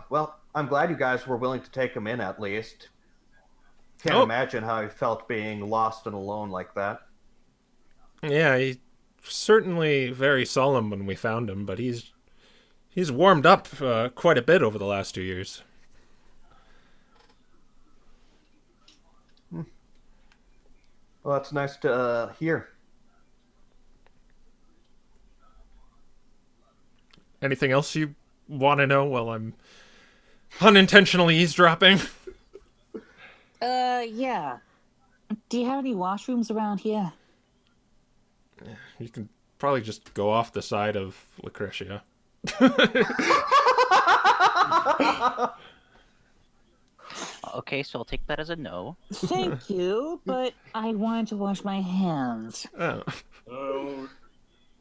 glad you guys were willing to take him in at least. Can't imagine how he felt being lost and alone like that. Yeah, he's certainly very solemn when we found him, but he's warmed up quite a bit over the last 2 years. Well, that's nice to hear. Anything else you want to know while I'm unintentionally eavesdropping? Yeah. Do you have any washrooms around here? You can probably just go off the side of Lucretia. Okay, so I'll take that as a no. Thank you, but I wanted to wash my hands. Oh.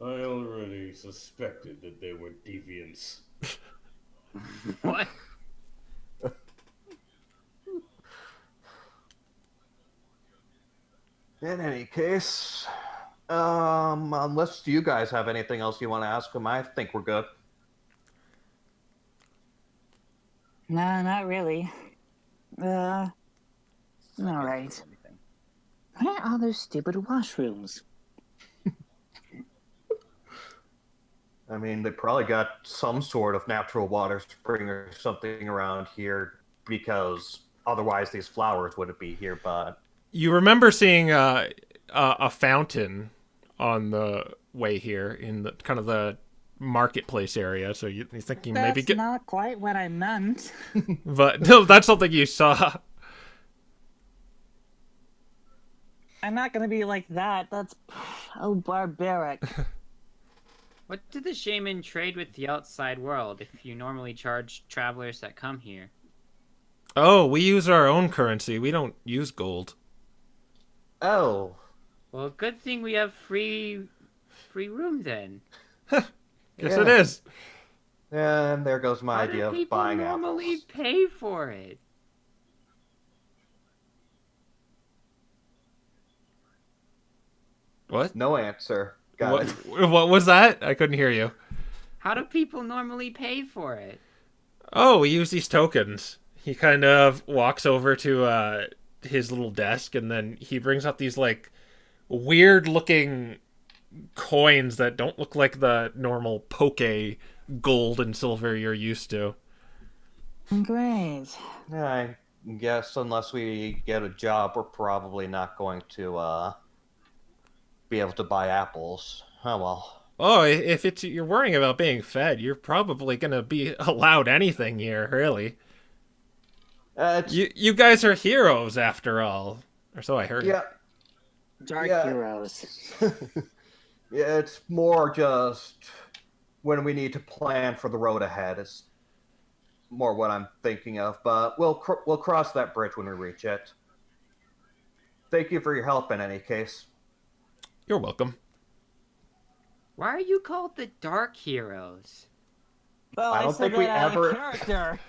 I already suspected that they were deviants. What? In any case, unless you guys have anything else you want to ask him, I think we're good. No, not really. Alright. Where are those stupid washrooms? I mean, they probably got some sort of natural water spring or something around here, because otherwise these flowers wouldn't be here, but... You remember seeing a fountain on the way here in the kind of the marketplace area, so you're thinking maybe That's not quite what I meant. But no, that's something you saw. I'm not gonna be like that. That's barbaric. What did the Shaymin trade with the outside world if you normally charge travelers that come here? Oh, we use our own currency. We don't use gold. Oh. Well, good thing we have free room then. Guess it is. And there goes my How idea do of people buying normally apples. pay for it? What? No answer. Got it. What was that? I couldn't hear you. How do people normally pay for it? Oh, we use these tokens. He kind of walks over to his little desk, and then he brings up these like weird-looking coins that don't look like the normal Poke gold and silver you're used to. Great. I guess unless we get a job, we're probably not going to be able to buy apples. Oh well. Oh, if you're worrying about being fed, you're probably gonna be allowed anything here, really. You guys are heroes after all, or so I heard. Yeah, Dark Yeah. heroes. yeah, it's more just when we need to plan for the road ahead. It's more what I'm thinking of, but we'll cross that bridge when we reach it. Thank you for your help in any case. You're welcome. Why are you called the Dark Heroes? Well, I I don't said think we that out of ever- character.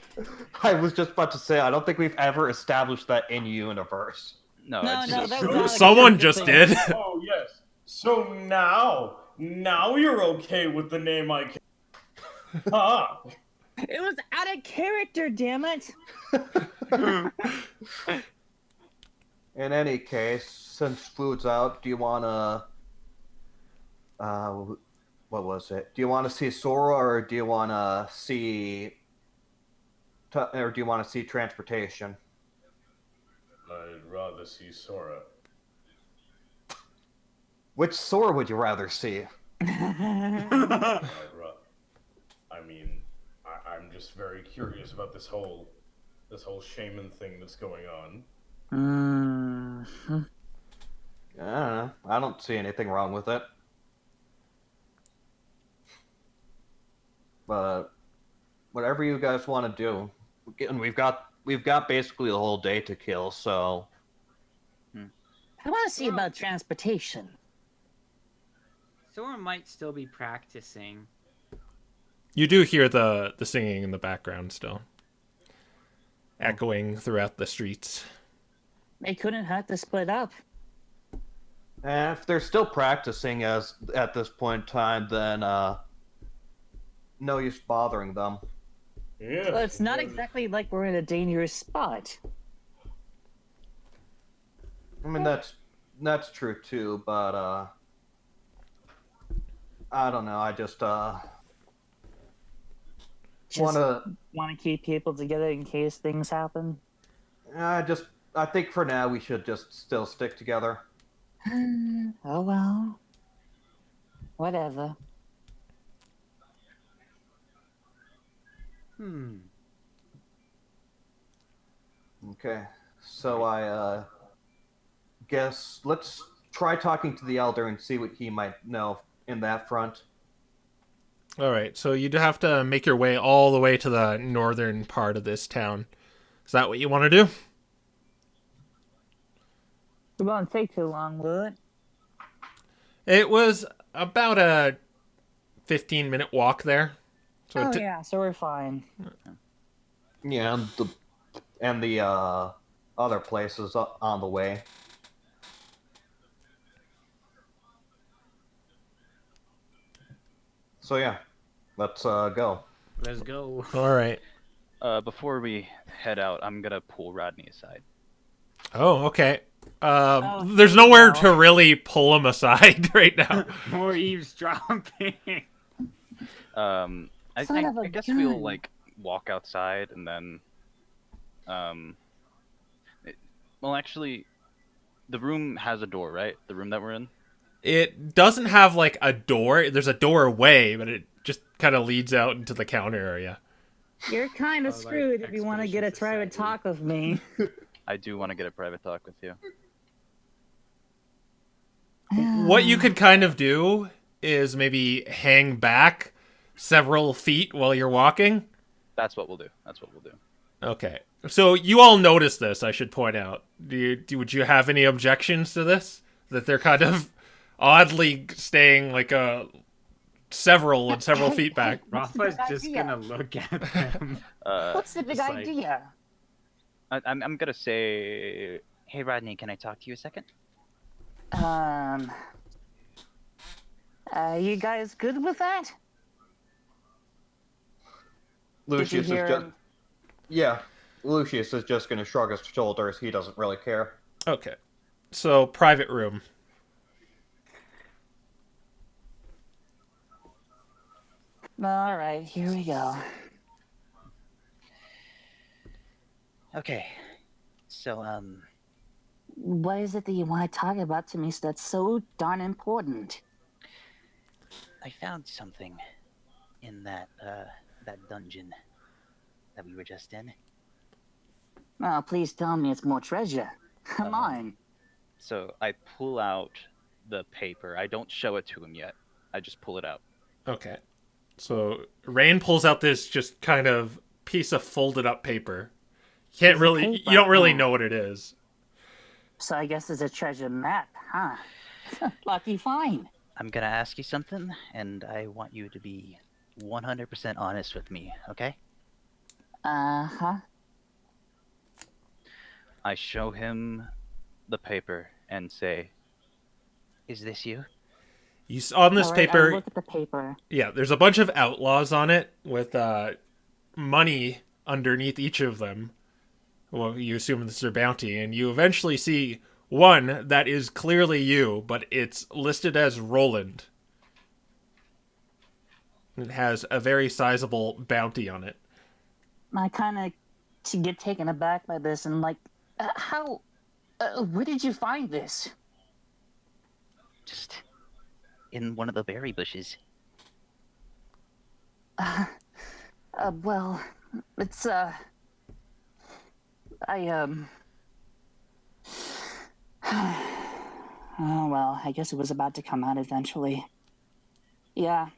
I was just about to say, I don't think we've ever established that in universe. No, No, it's no, just that was out of Someone character just thing. did. Oh yes. So now you're okay with the name I came. Ah. It was out of character, damn it! In any case, since food's out, do you want to... what was it? Do you want to see Sora, or do you want to see... Or do you want to see transportation? I'd rather see Sora. Which Sora would you rather see? I mean, I'm just very curious about this whole Shaymin thing that's going on. Mhm. I don't know. I don't see anything wrong with it. But whatever you guys want to do, and we've got basically the whole day to kill. So I want to see about transportation. Sora might still be practicing. You do hear the singing in the background still, echoing throughout the streets. They couldn't hurt to split up. and if they're still practicing as at this point in time, then no use bothering them. Yeah. Well, it's not exactly like we're in a dangerous spot. I mean that's true too, but I don't know. I just Just want want to keep people together in case things happen. to. I think for now we should just still stick together. Oh well. Whatever. Okay, so I guess let's try talking to the elder and see what he might know in that front. All right, so you'd have to make your way all the way to the northern part of this town. Is that what you want to do? It won't take too long, will it? It was about a 15-minute walk there. So Oh yeah, so we're fine. Yeah, and the other places on the way. So yeah, let's go. Let's go. All right. Before we head out, I'm gonna pull Rodney aside. Oh, okay. Oh, There's nowhere no. to really pull him aside right now. More eavesdropping. I Son of a guess gun. we'll like walk outside and then, well, actually, the room has a door, right? The room that we're in. It doesn't have like a door. There's a doorway, but it just kind of leads out into the counter area. You're kind of Oh, like screwed if you want to get a Expedition private Society. talk with me. I do want to get a private talk with you. What you could kind of do is maybe hang back several feet while you're walking. That's what we'll do. That's what we'll do. Okay. So you all notice this, I should point out. Would you have any objections to this? That they're kind of oddly staying like several feet back. Rafa's Good just idea. gonna look at them. What's the big Just like- idea? I'm gonna say, hey Rodney, can I talk to you a second? You guys good with that? Lucius is hear just him? yeah. Lucius is just gonna shrug his shoulders. He doesn't really care. Okay. So private room. All right, here we go. Okay. So, What is it that you want to talk about to me that's so darn important? I found something in that dungeon that we were just in. Oh, please tell me it's more treasure. Come on. So I pull out the paper. I don't show it to him yet. I just pull it out. Okay. So Rain pulls out this just kind of piece of folded up paper. Piece of You paper, don't really huh? know what it is. So I guess it's a treasure map, huh? Lucky find. I'm gonna ask you something, and I want you to be 100% honest with me, okay? Uh-huh. I show him the paper and say, "Is this you?" On this All right, I paper, look at the paper. yeah, there's a bunch of outlaws on it with money underneath each of them. Well, you assume this is their bounty, and you eventually see one that is clearly you, but it's listed as Roland. It has a very sizable bounty on it. I kind of get taken aback by this and like, where did you find this? Just in one of the berry bushes. Well, it's, oh, well, I guess it was about to come out eventually. Yeah,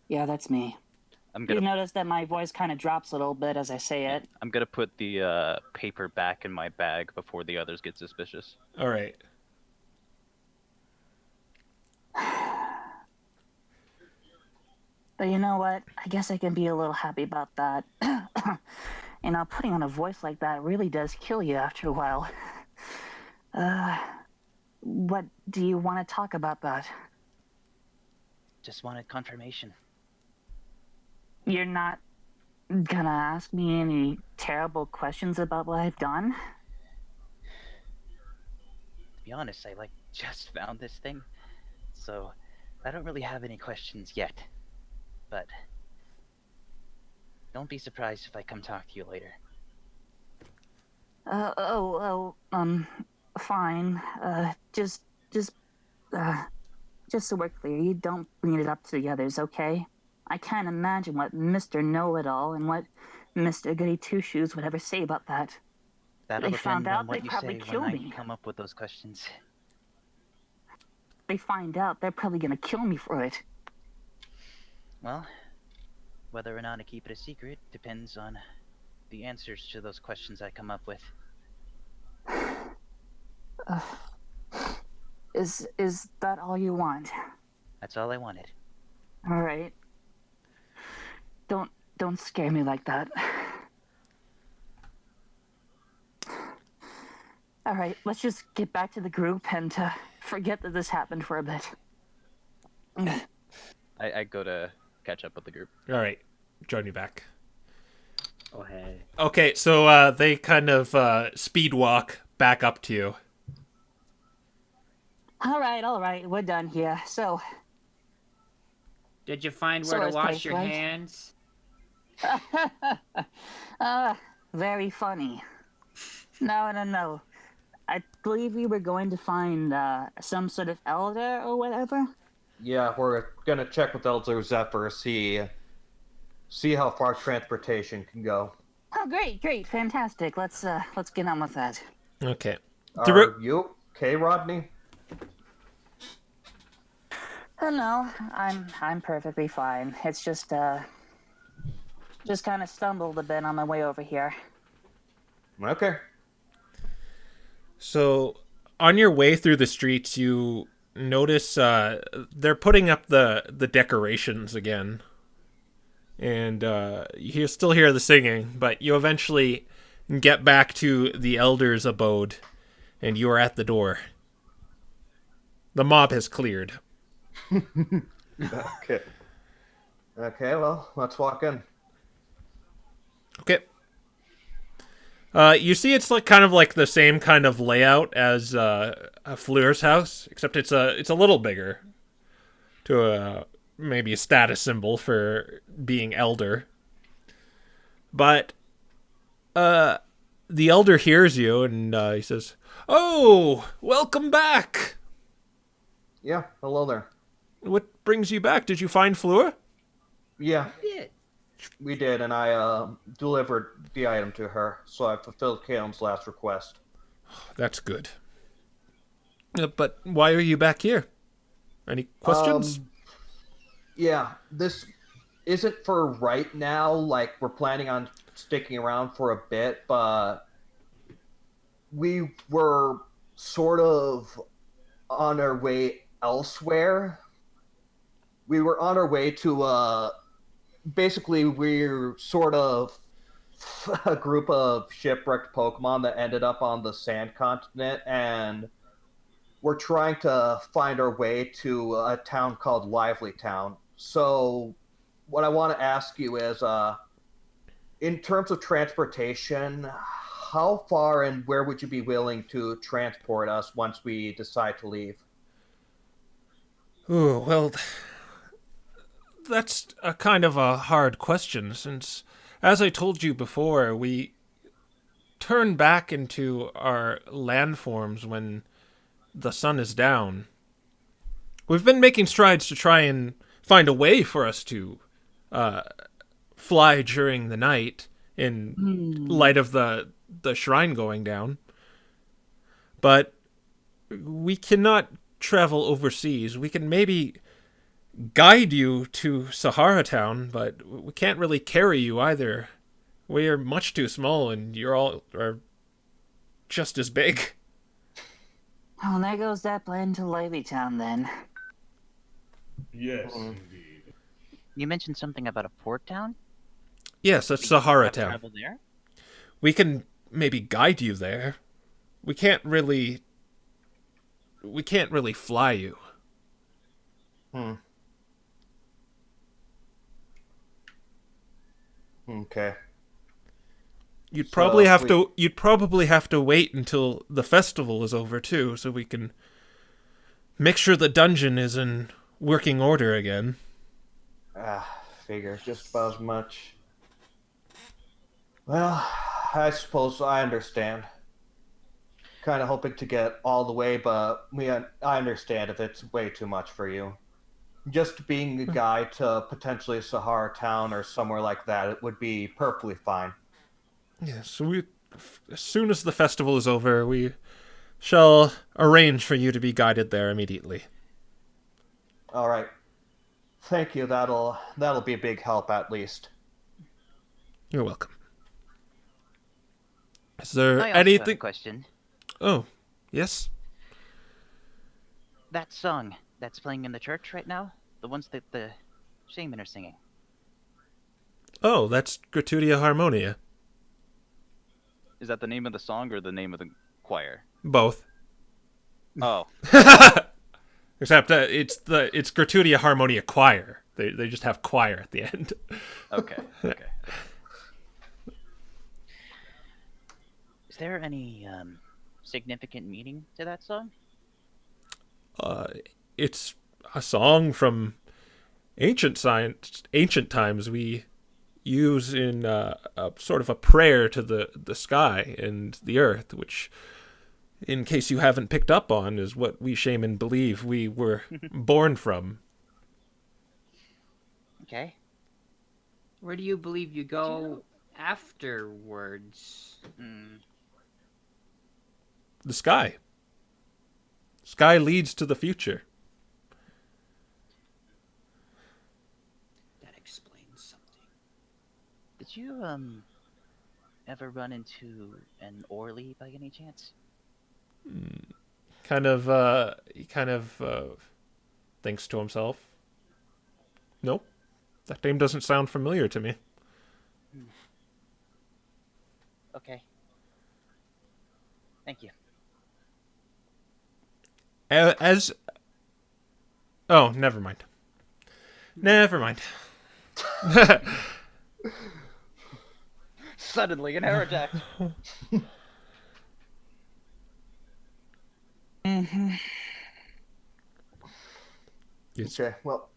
that's me. I'm You gonna notice that my voice kind of drops a little bit as I say it. I'm gonna put the paper back in my bag before the others get suspicious. All right. But you know what? I guess I can be a little happy about that. You know, putting on a voice like that really does kill you after a while. What do you want to talk about that? Just wanted confirmation. You're not gonna ask me any terrible questions about what I've done? To be honest, I just found this thing, so I don't really have any questions yet. But don't be surprised if I come talk to you later. Fine. Just so we're clear, you don't bring it up to the others, okay? I can't imagine what Mr. Know-It-All and what Mr. Goody Two-Shoes would ever say about that. That'll They found depend on out, what they'd you probably say kill when I me. come up with those questions. They find out, they're probably gonna kill me for it. Well, whether or not I keep it a secret depends on the answers to those questions I come up with. Is that all you want? That's all I wanted. All right. Don't scare me like that. All right, let's just get back to the group and forget that this happened for a bit. I go to catch up with the group. All right. Join you back. Oh, hey. Okay, so they kind of speed walk back up to you. All right, we're done here. So, Did you find where Sora's to wash place, your right? hands? very funny. No. I believe we were going to find some sort of elder or whatever. Yeah, we're gonna check with Elder Zephir, see how far transportation can go. Oh, great, fantastic. Let's get on with that. Okay. Are you okay, Rodney? Oh no, I'm perfectly fine. It's just kind of stumbled a bit on my way over here. Okay. So, on your way through the streets, you notice they're putting up the decorations again. And you still hear the singing, but you eventually get back to the elder's abode, and you are at the door. The mob has cleared. Okay. Okay, well, let's walk in. Okay. You see, it's kind of like the same kind of layout as a Fleur's house, except it's a little bigger. To maybe a status symbol for being elder. But the elder hears you and he says, "Oh, welcome back. Yeah, hello there. What brings you back? Did you find Fleur?" Yeah. Did. We did, and I delivered the item to her, so I fulfilled Caleb's last request. That's good. But why are you back here? Any questions? Yeah, this isn't for right now. Like, we're planning on sticking around for a bit, but we were sort of on our way elsewhere. We were on our way to, basically, we're sort of a group of shipwrecked Pokemon that ended up on the Sand Continent, and we're trying to find our way to a town called Lively Town. So, what I want to ask you is, in terms of transportation, how far and where would you be willing to transport us once we decide to leave? Ooh, well, that's a kind of a hard question since, as I told you before, we turn back into our landforms when the sun is down. We've been making strides to try and find a way for us to fly during the night in light of the shrine going down. But we cannot travel overseas. We can maybe guide you to Sahara Town, but we can't really carry you either. We are much too small, and you're all are just as big. Oh, there goes that plan to Lively Town then. Yes, indeed. You mentioned something about a port town? Yes, that's We Sahara have to Town. travel there? We can maybe guide you there. We can't really fly you. Okay. You'd So probably if have we- to you'd probably have to wait until the festival is over too, so we can make sure the dungeon is in working order again. Figures just about as much. Well, I suppose I understand. Kind of hoping to get all the way, but I understand if it's way too much for you. Just being a guide to potentially Sahara Town or somewhere like that, it would be perfectly fine. Yes, so as soon as the festival is over, we shall arrange for you to be guided there immediately. All right. Thank you. That'll be a big help at least. You're welcome. Is there I also have a anything? question. Oh, yes. That song that's playing in the church right now, the ones that the Shaymin are singing. Oh, that's Gratuitia Harmonia. Is that the name of the song or the name of the choir? Both. Oh, Except it's Gratuitia Harmonia Choir. They just have choir at the end. okay. Okay. Is there any significant meaning to that song? It's a song from ancient times. We use in a sort of a prayer to the sky and the earth, which, in case you haven't picked up on, is what we Shaymin believe we were born from. Okay. Where do you believe you go afterwards? The sky. Sky leads to the future. That explains something. Did you ever run into an Orly by any chance? He kind of thinks to himself. Nope. That name doesn't sound familiar to me. Okay. Thank you. As oh, never mind. Never mind. Suddenly, an air attack. Okay. Well,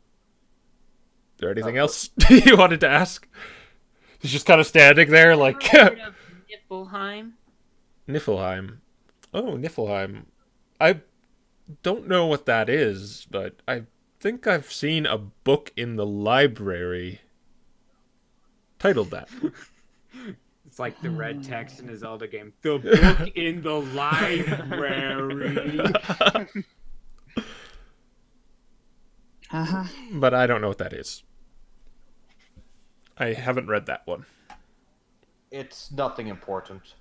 Is there anything else you wanted to ask? He's just kind of standing there like Ever heard of Niflheim? Niflheim. Oh, Niflheim. I don't know what that is, but I think I've seen a book in the library. titled that. It's like the red text in a Zelda game. The book in the library. Uh-huh. But I don't know what that is. I haven't read that one. It's nothing important.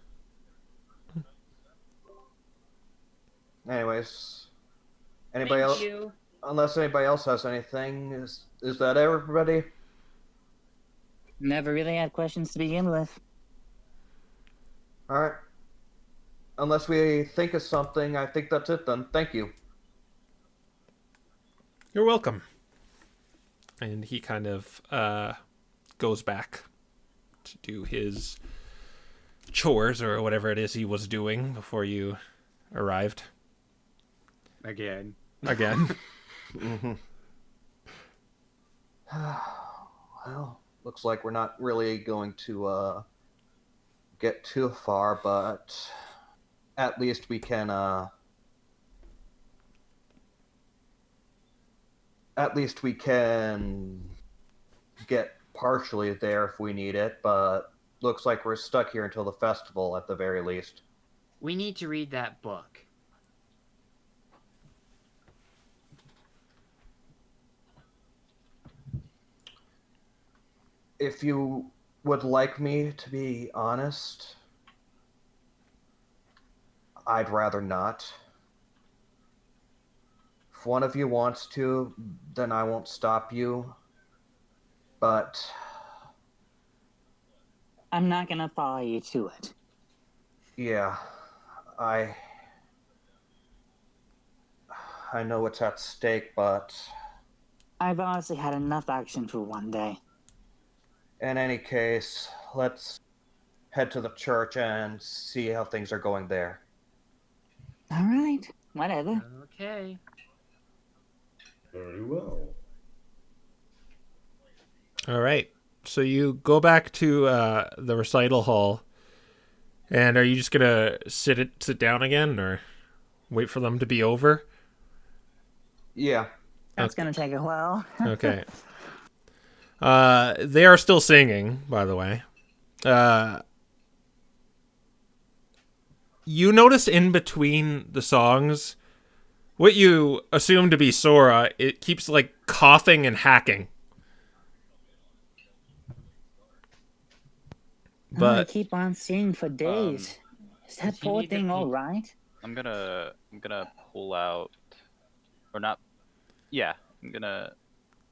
Anyways, anybody else? Thank you. Unless anybody else has anything, is that everybody? Never really had questions to begin with. All right. Unless we think of something, I think that's it then. Thank you. You're welcome. And he kind of goes back to do his chores or whatever it is he was doing before you arrived. Again. Mm-hmm. Well, looks like we're not really going to get too far, but at least we can get partially there if we need it, but looks like we're stuck here until the festival at the very least. We need to read that book. If you would like me to be honest, I'd rather not. If one of you wants to, then I won't stop you. But I'm not gonna follow you to it. yeah, I know it's at stake, but I've honestly had enough action for one day. in any case, let's head to the church and see how things are going there. All right, whatever. Okay. Very well. All right. So you go back to the recital hall, and are you just gonna sit down again, or wait for them to be over? Yeah. That's gonna take a while. Okay. They are still singing, by the way. You notice in between the songs, what you assume to be Sora, it keeps like coughing and hacking. I But keep on singing for days. Is that Does he poor need to thing be- all right? I'm gonna pull out, or not. Yeah, I'm gonna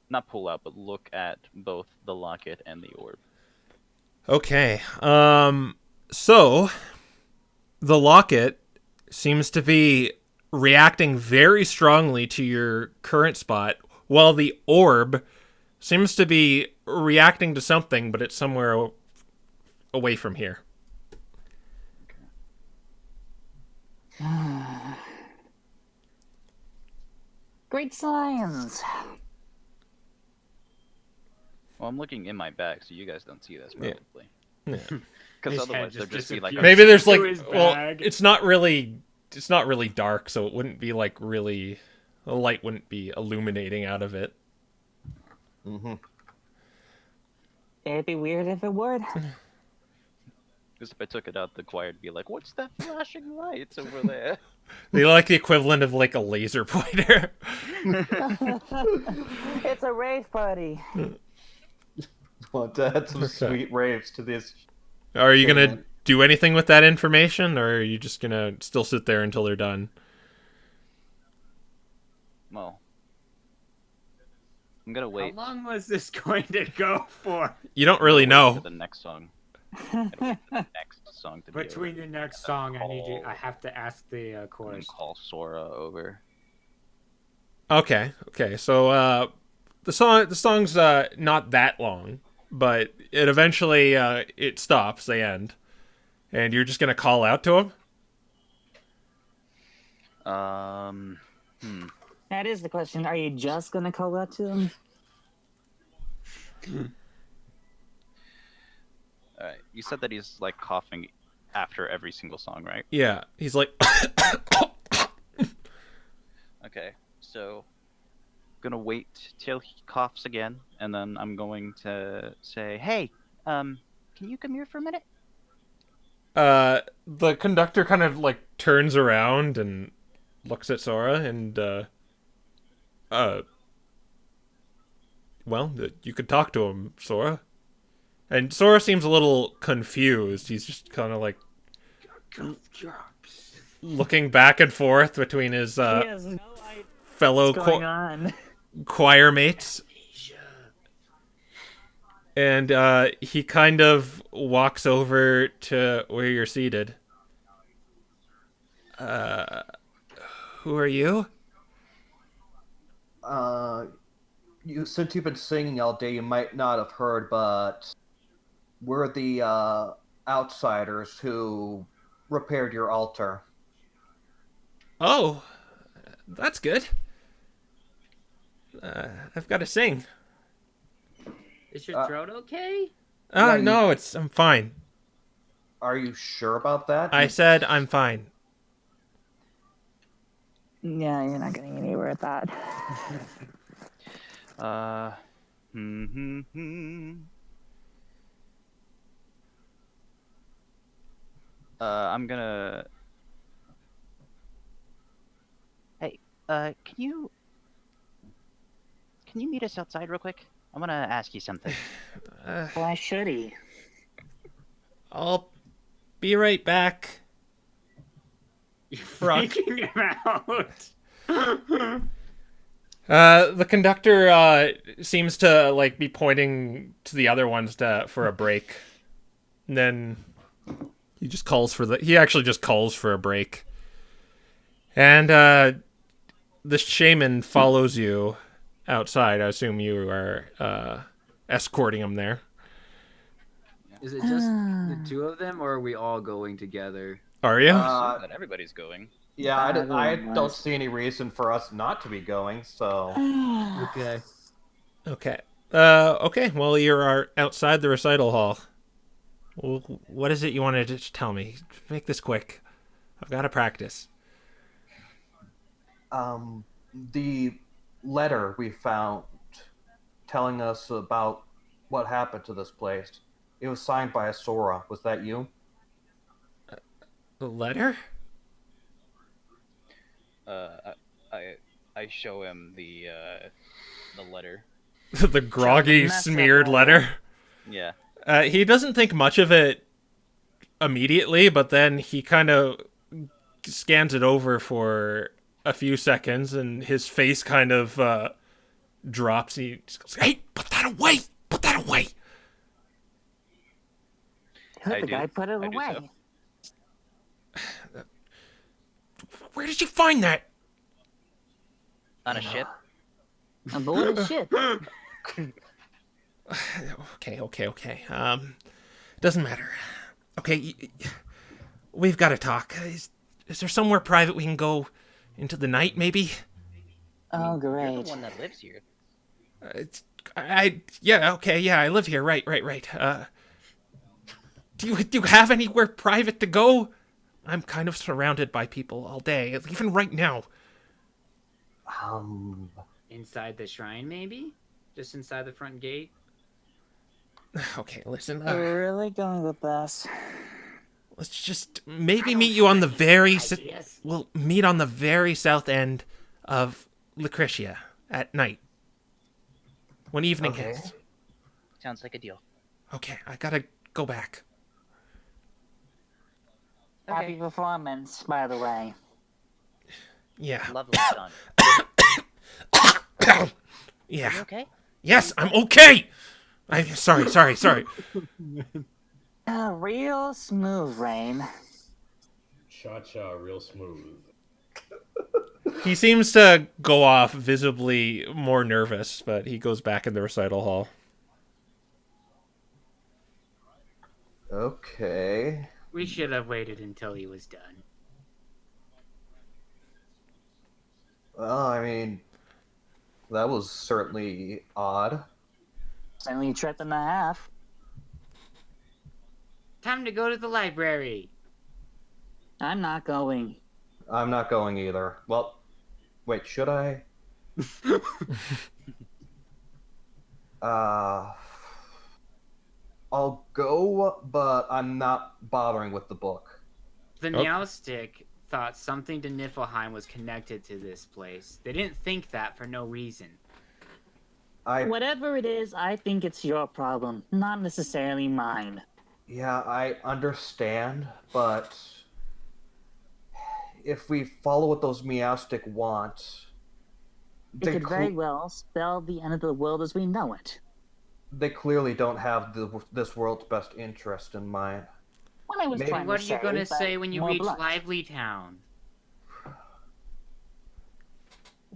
not pull out, but look at both the locket and the orb. okay. So the locket seems to be reacting very strongly to your current spot, while the orb seems to be reacting to something, but it's somewhere away from here. Great science. Well, I'm looking in my bag, so you guys don't see this Yeah. probably. Yeah. Because His otherwise head there'd just be like a disappears Maybe there's like, into his well, bag. it's not really dark, so it wouldn't be like really, the light wouldn't be illuminating out of it. Mm-hmm. It'd be weird if it would. Because if I took it out, the choir would be like, "What's that flashing lights over there?" They like the equivalent of like a laser pointer. It's a rave party. Want to add some Okay. sweet raves to this. Are you gonna Shaymin. do anything with that information, or are you just gonna still sit there until they're done? Well, I'm gonna How wait. long was this going to go for? You don't really I'm gonna wait know. for the next song. I'm gonna wait for the next song to be Between over, the next and then song, call- I have to ask the and then chorus. call Sora over. Okay. So the song's not that long, but it eventually it stops. They end, and you're just gonna call out to him. That is the question. Are you just gonna call out to him? All right. You said that he's like coughing after every single song, right? Yeah. He's like, Okay. So, gonna wait till he coughs again, and then I'm going to say, "Hey, Can you come here for a minute? The conductor kind of like turns around and looks at Sora and uh well, you could talk to him, Sora. And Sora seems a little confused. He's just kind of like looking back and forth between his He has no idea fellow what's going on. choir mates. And he kind of walks over to where you're seated. Who are you? Since you've been singing all day, you might not have heard, but we're the outsiders who repaired your altar. Oh, that's good. I've got to sing. Is your throat okay? Oh, Yeah, no, I'm fine. Are you sure about that? I said I'm fine. Yeah, you're not getting anywhere with that. I'm gonna. Hey, can you meet us outside real quick? I want to ask you something. Why should he? I'll be right back. You're Rock. freaking him out. The conductor seems to like be pointing to the other ones for a break. And then he actually just calls for a break. And the Shaymin follows you outside. I assume you are escorting him there. Is it just the two of them, or are we all going together? Are you? That everybody's going. Yeah, I don't nice. see any reason for us not to be going, so... Okay. Okay. Okay, well, you're outside the recital hall. Well, what is it you wanted to tell me? Make this quick. I've got to practice. The letter we found telling us about what happened to this place. It was signed by a Sora. Was that you? The letter? I show him the letter. The groggy, Mess up smeared letter. letter? Yeah. He doesn't think much of it immediately, but then he kind of scans it over for a few seconds, and his face kind of drops. He just goes, "Hey, put that away! Put that away!" The guy put it I do away. so. Where did you find that? On a ship? I'm bored as shit. Okay. Doesn't matter. Okay, we've got to talk. Is there somewhere private we can go into the night, maybe? Oh, You're great. the one that lives here. I live here. Right. Do you have anywhere private to go? I'm kind of surrounded by people all day, even right now. Inside the shrine, maybe? Just inside the front gate? Okay, listen. We're really going with this. Let's just maybe meet you on the very. Ideas. We'll meet on the very south end of Lucretia at night. When evening Okay. hits. Sounds like a deal. Okay, I gotta go back. Happy performance, by the way. Yeah. Lovely son. Yeah. You okay? Yes, I'm okay. I'm sorry. Real smooth, Rain. Cha-cha, real smooth. He seems to go off visibly more nervous, but he goes back in the recital hall. Okay. We should have waited until he was done. Well, I mean, that was certainly odd. Only a trip and a half. Time to go to the library. I'm not going. I'm not going either. Well, wait, should I? I'll go, but I'm not bothering with the book. The Okay. Meowstick thought something to Niflheim was connected to this place. They didn't think that for no reason. Whatever it is, I think it's your problem, not necessarily mine. Yeah, I understand, but if we follow what those Meowstick want, It could very well spell the end of the world as we know it. they clearly don't have this world's best interest in mind. What I was Maybe- trying What to are say, you gonna but say when you more reach blunt. Lively Town?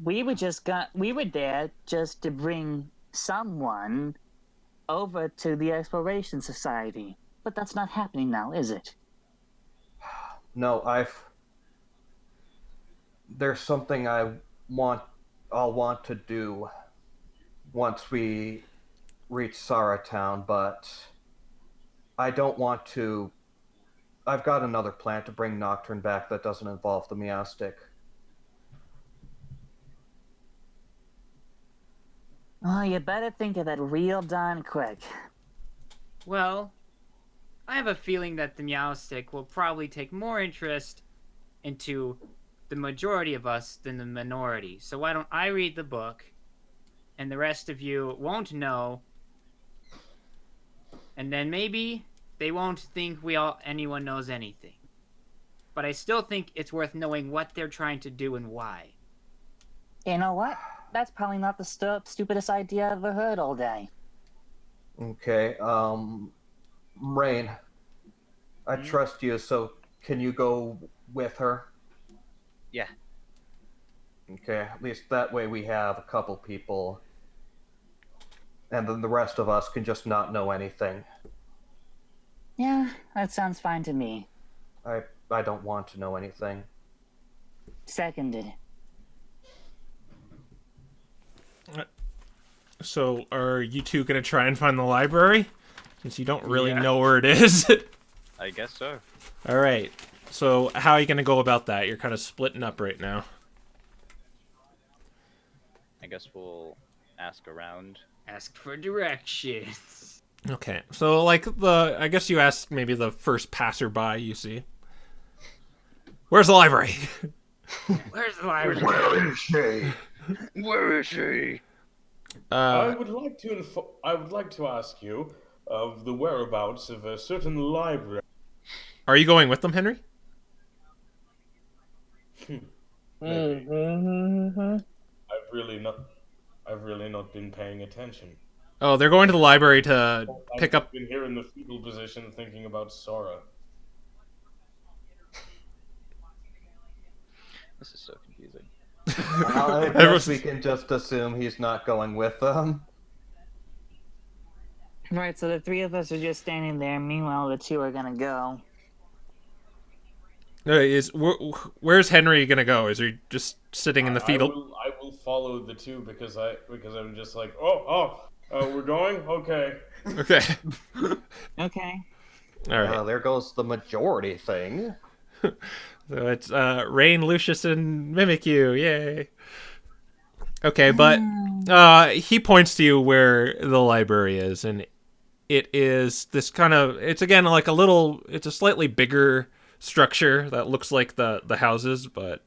We were there just to bring someone over to the Exploration Society. But that's not happening now, is it? No, there's something I'll want to do once we reach Sora Town, but I don't want to. I've got another plan to bring Nocturne back that doesn't involve the Meowstick. Oh, you better think of that real darn quick. Well, I have a feeling that the Meowstick will probably take more interest into the majority of us than the minority. So why don't I read the book, and the rest of you won't know, and then maybe they won't think anyone knows anything. But I still think it's worth knowing what they're trying to do and why. You know what? That's probably not the stupidest idea I've ever heard all day. Okay, Rain, I trust you, so can you go with her? Yeah. Okay, at least that way we have a couple people, and then the rest of us can just not know anything. Yeah, that sounds fine to me. I don't want to know anything. Seconded. So, are you two gonna try and find the library? Since you don't really Yeah. know where it is. I guess so. All right. So, how are you gonna go about that? You're kind of splitting up right now. I guess we'll ask around. Ask for directions. Okay. So, like I guess you ask maybe the first passerby you see. Where's the library? Where's the library? Where is she? Where is she? I would like to ask you of the whereabouts of a certain library. Are you going with them, Henry? I've really not been paying attention. Oh, they're going to the library to pick I've up. been here in the fetal position thinking about Sora. This is so confusing. I guess we can just assume he's not going with them. Right, so the three of us are just standing there. Meanwhile, the two are gonna go. Where's Henry gonna go? Is he just sitting in the fetal? I will follow the two because I'm just like, we're going? Okay. Okay. Okay. All right. There goes the majority thing. So it's Rain, Lucius, and Mimikyu. Yay. Okay, but he points to you where the library is, and it is this kind of. It's again like it's a slightly bigger structure that looks like the houses, but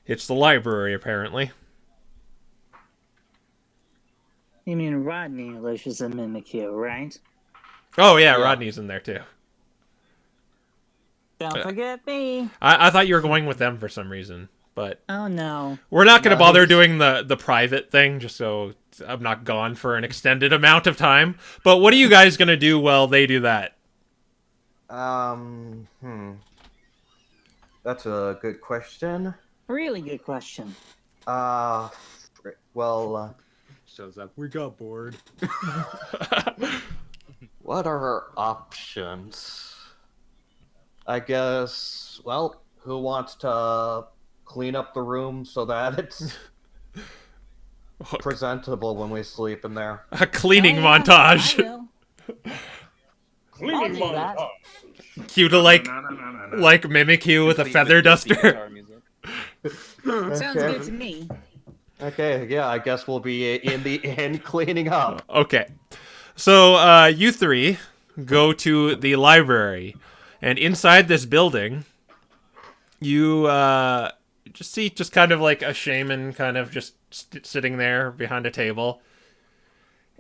it's the library apparently. You mean Rodney, Lucius, and Mimikyu, right? Oh yeah, Rodney's in there too. Don't forget me. I thought you were going with them for some reason, but Oh no. we're not going to bother doing the private thing just so I'm not gone for an extended amount of time. But what are you guys going to do while they do that? That's a good question. Really good question. Well, Shows up. We got bored. what are our options? I guess, well, who wants to clean up the room so that it's presentable when we sleep in there? A cleaning Oh, yeah, montage. I will. Cleaning I'll do that. montage. Cue to like Mimikyu with a feather duster. Guitar music. Sounds good to me. Okay, yeah, I guess we'll be in the end cleaning up. Okay. So you three go to the library. And inside this building, you just see just kind of like a Shaymin kind of just sitting there behind a table.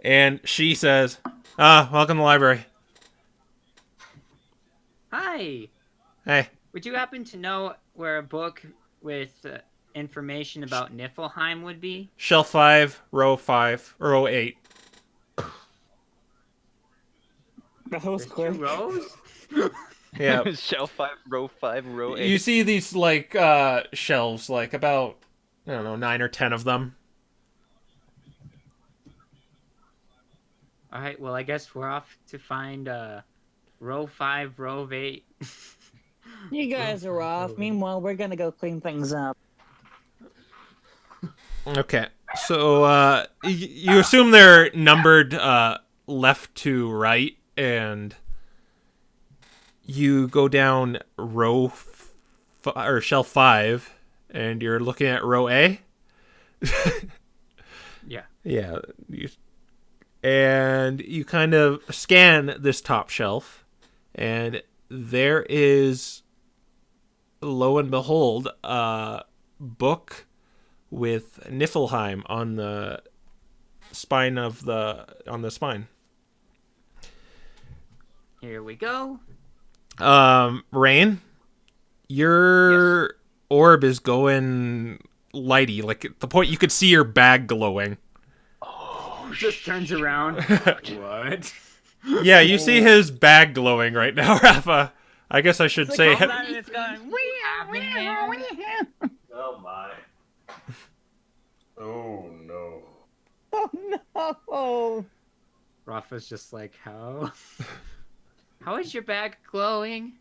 And she says, welcome to the library. Hi. Hey. Would you happen to know where a book with information about Niflheim would be? Shelf 5, row 8. That was There's 2 quick. rows? Yeah. Shelf 5, row 8. You see these, like, shelves, like, about, I don't know, 9 or 10 of them. Alright, well, I guess we're off to find row 5, row 8. You guys are off. Meanwhile, we're gonna go clean things up. Okay. So, you assume they're numbered, left to right, and you go down or shelf 5, and you're looking at row A. Yeah. Yeah. And you kind of scan this top shelf, and there is, lo and behold, a book with Niflheim on the spine on the spine. Here we go. Rain, your orb is going lighty, like at the point you could see your bag glowing. Just turns around. What? Yeah, you see his bag glowing right now, Rafa. I guess I should say. It's going, Oh my. Oh no. Oh no! Rafa's just like, how? How is your bag glowing?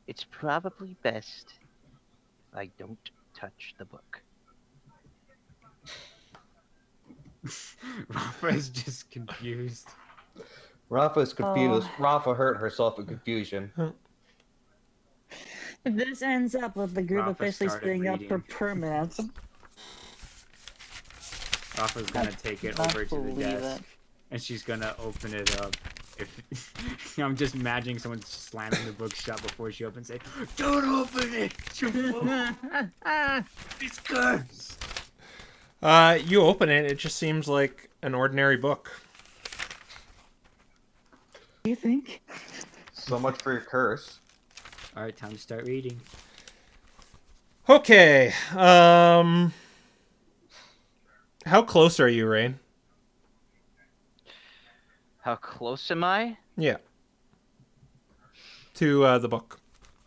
It's probably best I don't touch the book. Rafa is just confused. Rafa's confused. Rafa hurt herself in confusion. This ends up with the group Rafa officially started splitting up for reading. permanence. Rafa's gonna take it Not over to the believe desk, and she's gonna open it up. If I'm just imagining someone slamming the book shut before she opens it. Don't open it! It's cursed! You open it, it just seems like an ordinary book. You think? So much for your curse. Alright, time to start reading. Okay, how close are you, Rain? How close am I? Yeah. To, the book.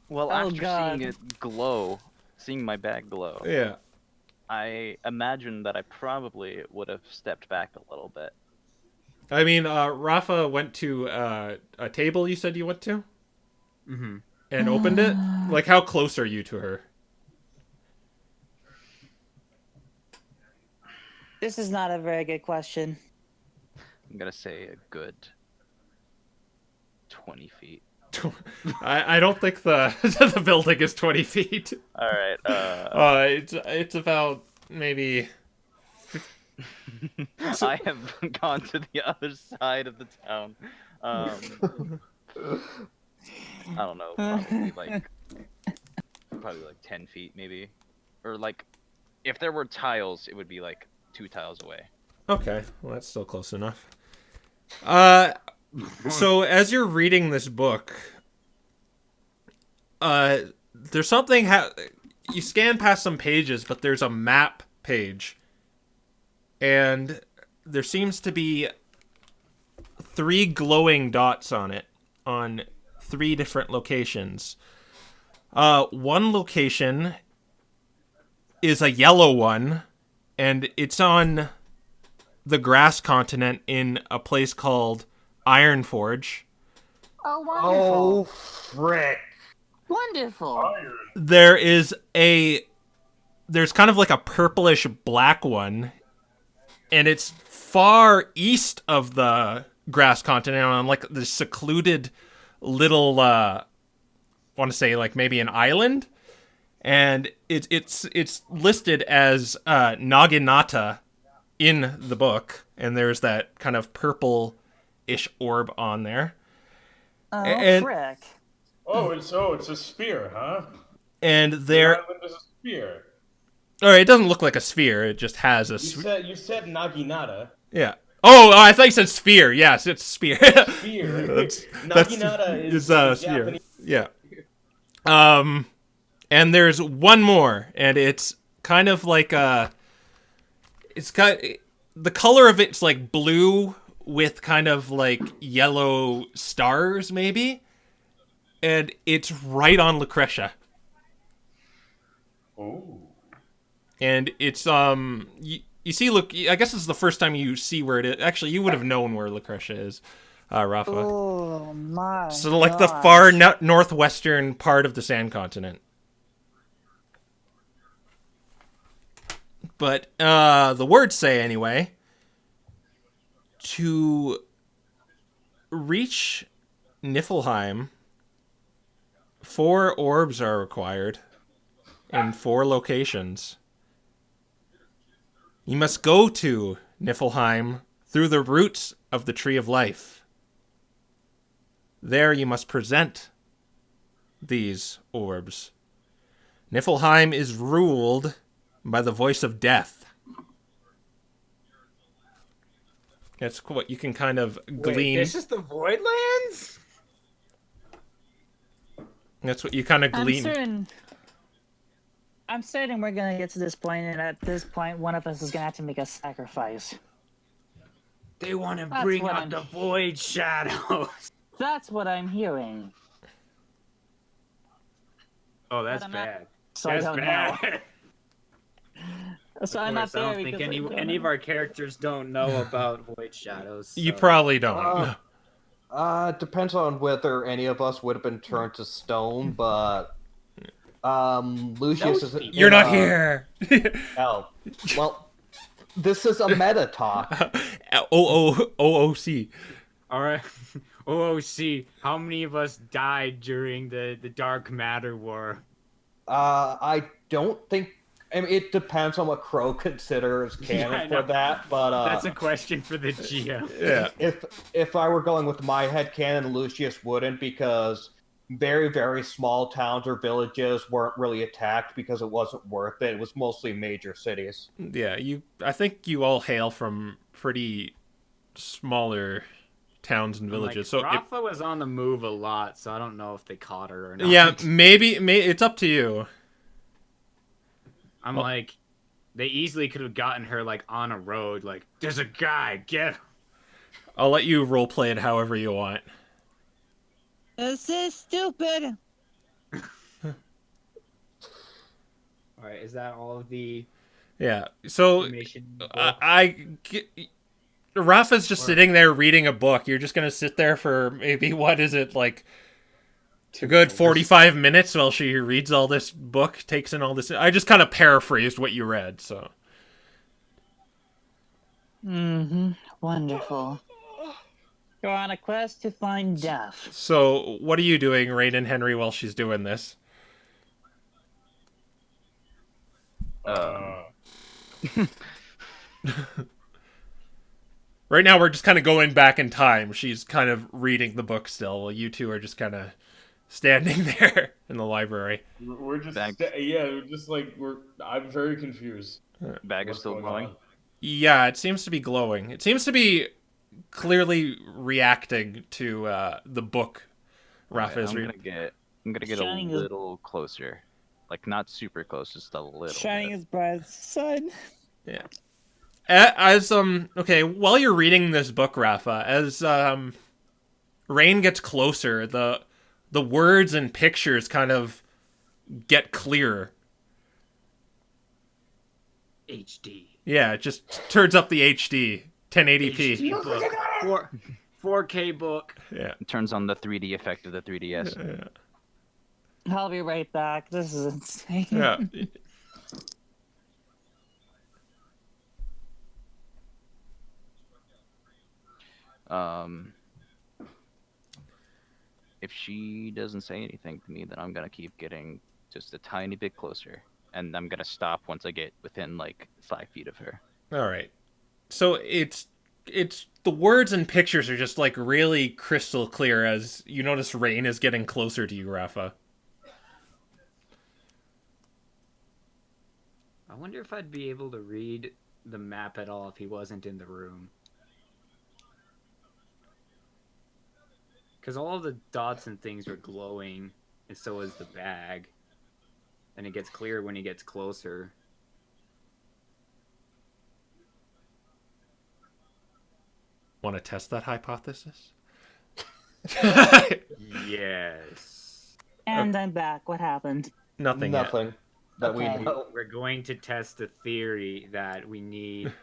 Well, Oh, after God. seeing it glow, seeing my bag glow, Yeah. I imagine that I probably would have stepped back a little bit. I mean, Rafa went to, a table you said you went to? Mm-hmm. And opened it? Like, how close are you to her? This is not a very good question. I'm gonna say a good 20 feet. I don't think the the building is 20 feet. All right. It's about maybe. I have gone to the other side of the town. I don't know, probably like 10 feet maybe, or like, if there were tiles, it would be like 2 tiles away. Okay, well that's still close enough. So as you're reading this book, there's something you scan past some pages, but there's a map page, and there seems to be 3 glowing dots on it on 3 different locations. One location is a yellow one, and it's on the grass continent in a place called Ironforge. Oh, wonderful. Oh, frick. Wonderful. There's kind of like a purplish black one, and it's far east of the grass continent on like the secluded little want to say like maybe an island, and it's listed as Naginata in the book, and there's that kind of purple-ish orb on there. Oh, And frick. It's a spear, huh? and The there, island is a spear. or it doesn't look like a sphere. It just has a You said Naginata. yeah. Oh, I thought you said sphere. Yes, it's spear. Spear. that's Naginata is a the sphere. Japanese. Yeah. And there's one more, and it's kind of like it's got the color of it's like blue with kind of like yellow stars, maybe, and it's right on Lucretia. Oh. And it's you see, look, I guess this is the first time you see where it is. Actually, you would have known where Lucretia is, Rafa. Oh my. So like the gosh. far northwestern part of the Sand Continent. But the words say anyway, to reach Niflheim, 4 orbs are required in 4 locations. You must go to Niflheim through the roots of the Tree of Life. There you must present these orbs. Niflheim is ruled by the voice of death. That's what you can kind of glean. Wait, this is the Voidlands? That's what you kind of glean. I'm certain we're gonna get to this point, and at this point, one of us is gonna have to make a sacrifice. They want to That's bring what out I'm- the Void Shadows. That's what I'm hearing. Oh, that's But I'm not- bad. So That's I don't bad. know. So I'm Of not course, I there don't think because I don't any of know. our characters don't know about Void Shadows. You so- probably don't. Depends on whether any of us would have been turned to stone, but Lucius Those is. people- You're not here. Oh, well, this is a meta talk. OOC. All right. OOC, how many of us died during the Dark Matter War? I don't think. I mean, it depends on what Crow considers canon I know. for that, but That's a question for the GM. Yeah. if I were going with my head canon, Lucius wouldn't, because very, very small towns or villages weren't really attacked because it wasn't worth it. It was mostly major cities. Yeah, I think you all hail from pretty smaller towns and villages. Like, So Rafa was on the move a lot, so I don't know if they caught her or not. yeah, maybe it's up to you. I'm Well- like, they easily could have gotten her like on a road. Like, there's a guy, get him. I'll let you roleplay it however you want. This is stupid. All right, is that all of the Yeah. So information? Rafa's just Or- sitting there reading a book. You're just gonna sit there for maybe what is it, like a good 45 minutes while she reads all this book, takes in all this. I just kind of paraphrased what you read, so. Mm-hmm. Wonderful. You're on a quest to find death. So, what are you doing, Rain and Henry, while she's doing this? Right now, we're just kind of going back in time. She's kind of reading the book still, while you two are just kind of standing there in the library. We're just Back- we're just like I'm very confused. Bag is What's still going glowing. on? Yeah, it seems to be glowing. It seems to be clearly reacting to the book Rafa is I'm reading. gonna get Shining a is- little closer, like not super close, just a little. Shining bit. as bright as the sun. Yeah. As okay, while you're reading this book, Rafa, as rain gets closer, the words and pictures kind of get clearer. HD. Yeah, it just turns up the HD, 1080p. HD book. 4K book. Yeah. It turns on the 3D effect of the 3DS. I'll be right back. This is insane. Yeah. If she doesn't say anything to me, then I'm gonna keep getting just a tiny bit closer, and I'm gonna stop once I get within like 5 feet of her. All right. So it's the words and pictures are just like really crystal clear as you notice Rain is getting closer to you, Rafa. I wonder if I'd be able to read the map at all if he wasn't in the room. Because all the dots and things are glowing, and so is the bag. And it gets clearer when he gets closer. Want to test that hypothesis? Yes. And I'm back. What happened? Nothing yet. Nothing that Okay. we know. We're going to test the theory that we need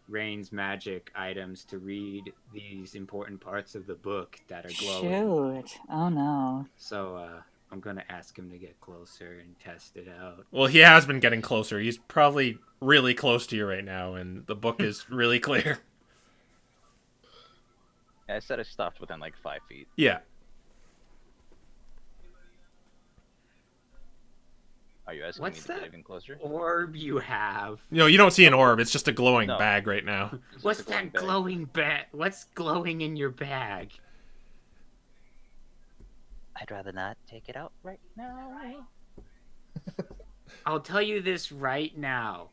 Rain's magic items to read these important parts of the book that are glowing. Shoot. Oh no. So I'm going to ask him to get closer and test it out. Well, he has been getting closer. He's probably really close to you right now, and the book is really clear. I said I stopped within like 5 feet. Yeah. Are you asking What's me to that? get even closer? Orb you have. No, you don't see an orb. It's just a glowing No. bag right now. It's What's just a that bag. glowing bag? What's glowing in your bag? I'd rather not take it out right now. I'll tell you this right now.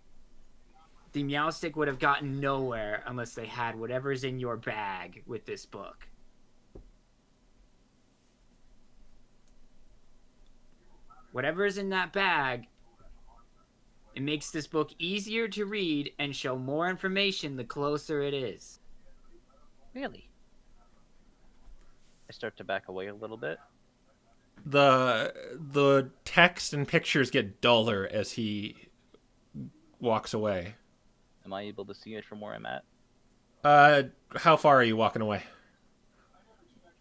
The Meowstick would have gotten nowhere unless they had whatever's in your bag with this book. Whatever's in that bag, it makes this book easier to read and show more information the closer it is. Really? I start to back away a little bit. The text and pictures get duller as he walks away. Am I able to see it from where I'm at? How far are you walking away?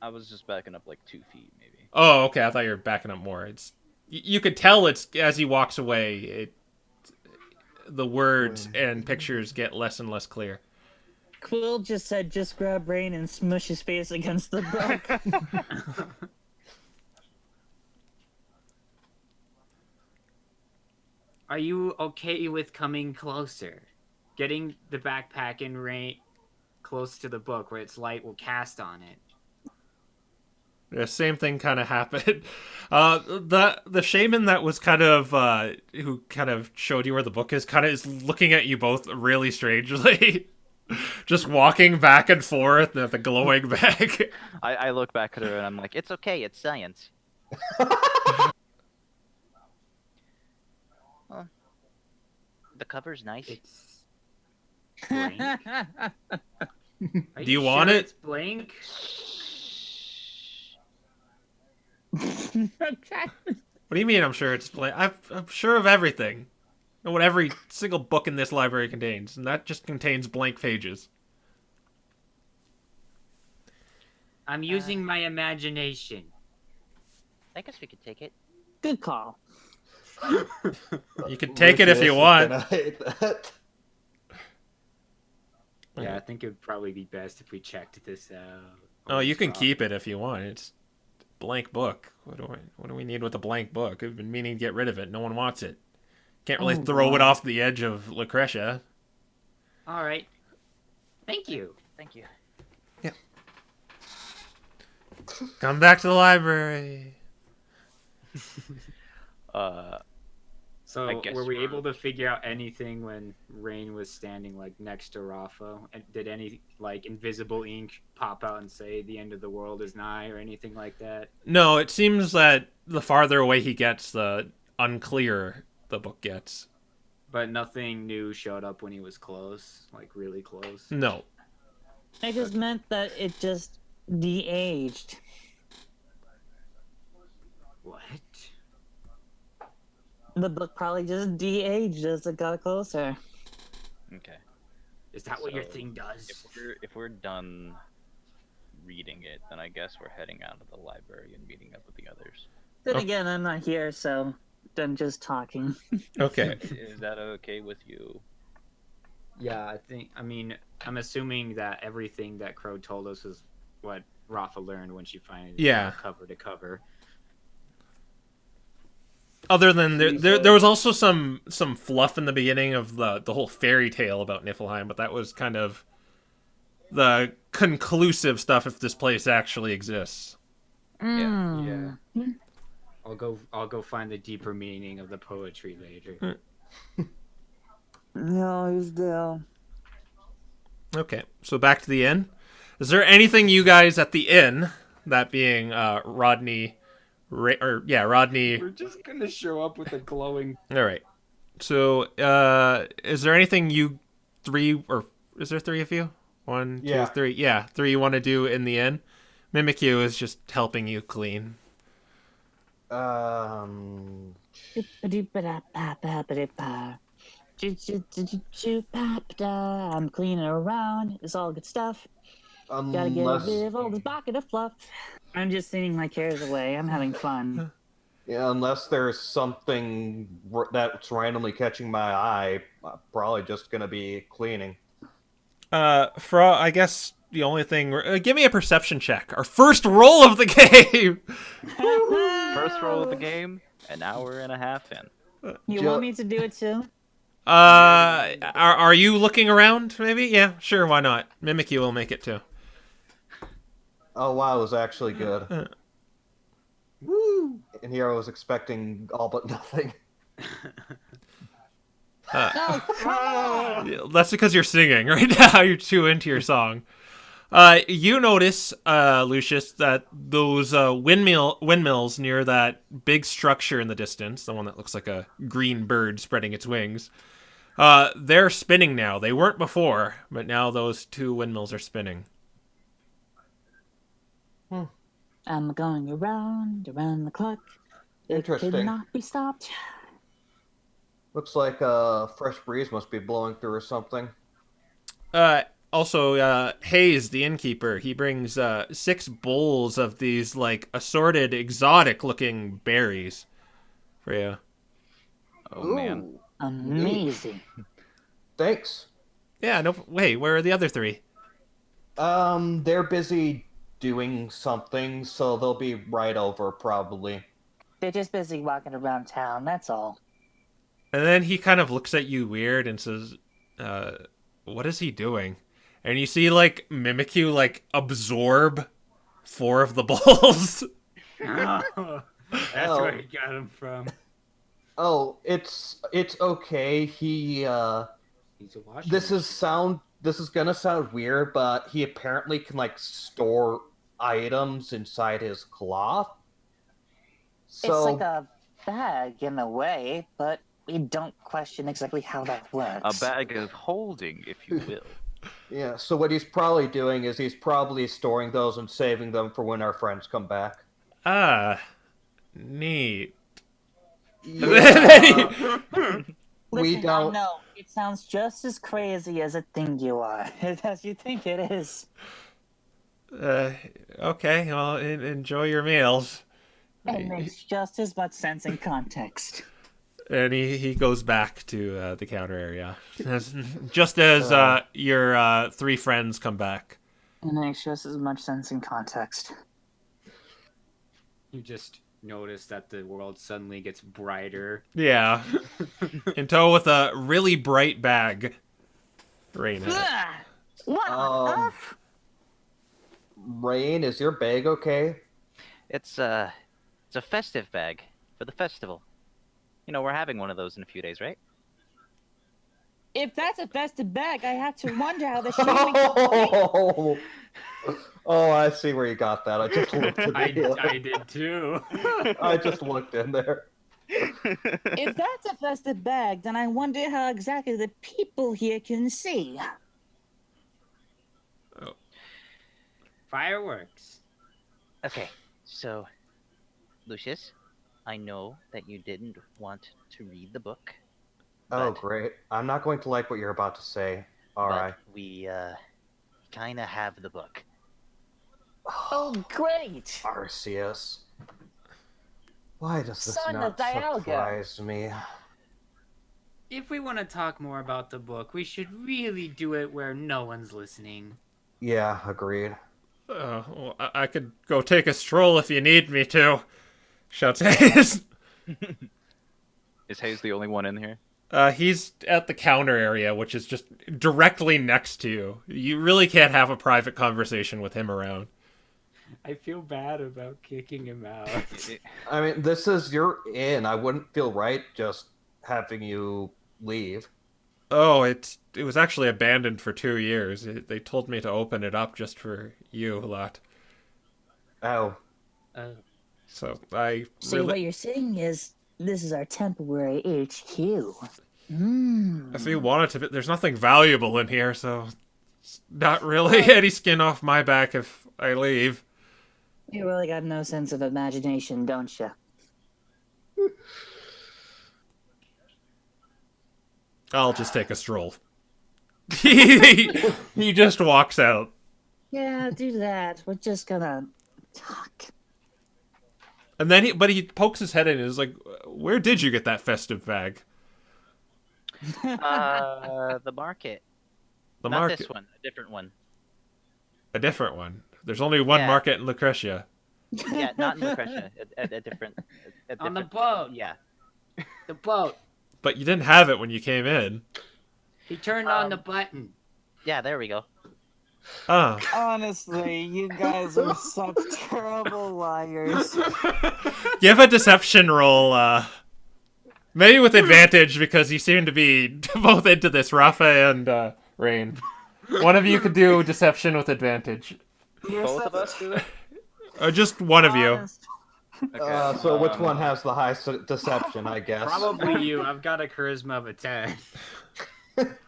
I was just backing up like 2 feet, maybe. Oh, okay. I thought you were backing up more. It's you could tell it's as he walks away. The words and pictures get less and less clear. Quill just said, just grab Rain and smush his face against the book. Are you okay with coming closer? Getting the backpack in Rain close to the book where its light will cast on it. The same thing kind of happened. The Shaymin that was kind of who kind of showed you where the book is kind of is looking at you both really strangely, just walking back and forth at the glowing bag. I look back at her and I'm like, it's okay, it's science. Well, the cover's nice. It's blank. Are Do you want sure it? It's blank. What do you mean? I'm sure it's blank. I'm sure of everything. I know what every single book in this library contains, and that just contains blank pages. I'm using my imagination. I guess we could take it. Good call. You can take it if you Lucius is want. gonna hate that. Yeah, I think it would probably be best if we checked this out. Oh, you can keep it if you want. It's a blank book. What do we need with a blank book? I've been meaning to get rid of it. No one wants it. Can't really throw it off the edge of Lucretia. All right. Thank you. Thank you. Come back to the library. So, I guess were we we're- able to figure out anything when Rain was standing like next to Rafa? And did any like invisible ink pop out and say the end of the world is nigh or anything like that? No, it seems that the farther away he gets, the unclearer the book gets. But nothing new showed up when he was close, like really close. No. I just meant that it just de-aged. What? The book probably just de-aged as it got closer. Okay. Is that what your So, thing does? If we're done reading it, then I guess we're heading out of the library and meeting up with the others. Then Oh. again, I'm not here, so I'm just talking. Okay. Is that okay with you? Yeah, I mean, I'm assuming that everything that Crow told us was what Rafa learned when she finally Yeah. cover to cover. other than there was also some fluff in the beginning of the whole fairy tale about Niflheim, but that was kind of the conclusive stuff if this place actually exists. Yeah. I'll go find the deeper meaning of the poetry later. No, he's down. Okay, so back to the inn. Is there anything you guys at the inn, that being Rodney? We're just gonna show up with a glowing. All right. So, is there anything you three, or is there three of you? One, Yeah. two, three. Yeah, three you want to do in the inn? Mimikyu is just helping you clean. Um, I'm cleaning around. It's all good stuff. Gotta get unless rid of all this bucket of fluff. I'm just singing my cares away. I'm having fun. yeah, unless there's something that's randomly catching my eye, I'm probably just gonna be cleaning. I guess the only thing. Give me a perception check. Our first roll of the game. First roll of the game, an hour and a half in. You want me to do it too? Are you looking around? Maybe. Yeah, sure. Why not? Mimikyu will make it too. Oh wow, it was actually good. Woo! And here I was expecting all but nothing. That's because you're singing right now. You're too into your song. You notice, Lucius, that those windmills near that big structure in the distance, the one that looks like a green bird spreading its wings, they're spinning now. They weren't before, but now those two windmills are spinning. I'm going around the clock. It Interesting. could not be stopped. Looks like a fresh breeze must be blowing through or something. Also, Hayes, the innkeeper, he brings 6 bowls of these like assorted, exotic-looking berries for you. Oh man. Ooh, Amazing. thanks. Yeah. No. Wait. Where are the other 3? They're busy doing something, so they'll be right over probably. They're just busy walking around town, that's all. And then he kind of looks at you weird and says, "What is he doing?" And you see like Mimikyu like absorb 4 of the bowls. That's where he got him from. Oh, it's okay. He's a washing This is gonna sound weird, but he apparently can like store items inside his cloth. So It's like a bag in a way, but we don't question exactly how that works. A bag of holding, if you will. yeah, so what he's probably doing is he's probably storing those and saving them for when our friends come back. Ah, neat. Yeah. Listen, don't- I know, it sounds just as crazy as a thing you are, as you think it is. Okay. Well, enjoy your meals. It makes just as much sense in context. And he goes back to the counter area, just as your 3 friends come back. It makes just as much sense in context. You just notice that the world suddenly gets brighter. Yeah, in tow with a really bright bag. Rain in it. What on earth? Rain, is your bag okay? It's a festive bag for the festival. You know, we're having one of those in a few days, right? If that's a festive bag, I have to wonder how the Shaymin. Oh, I see where you got that. I just looked in I there. did too. I just looked in there. If that's a festive bag, then I wonder how exactly the people here can see. Fireworks. Okay, so, Lucius, I know that you didn't want to read the book. Oh, but- great. I'm not going to like what you're about to say. All but right. we, kind of have the book. Oh, great! Arceus. Why does this Son not of Dialga. surprise me? If we want to talk more about the book, we should really do it where no one's listening. Yeah, agreed. Well, I could go take a stroll if you need me to. Shouts Hayes. Is Hayes the only one in here? He's at the counter area, which is just directly next to you. You really can't have a private conversation with him around. I feel bad about kicking him out. I mean, this is your inn. I wouldn't feel right just having you leave. Oh, it was actually abandoned for 2 years. They told me to open it up just for you, lot. Oh. So I See, really, what you're saying is this is our temporary HQ. if you wanted to, there's nothing valuable in here, so it's not really any skin off my back if I leave. You really got no sense of imagination, don't you? I'll just take a stroll. He just walks out. Yeah, do that. We're just gonna talk. And then he pokes his head in and is like, "Where did you get that festive bag?" The market. The Not market. this one. A different one. A different one. There's only one Yeah. market in Lucretia. Yeah, not in Lucretia. A different. On the boat. Yeah. The boat. But you didn't have it when you came in. He turned on the button. Yeah, there we go. Ah. Honestly, you guys are such terrible liars. Give a deception roll, maybe with advantage because you seem to be both into this, Rafa and Rain. One of you could do deception with advantage. Both of us do it? Or just one of you. Okay. So which one has the highest deception, I guess? Probably you. I've got a charisma of a 10.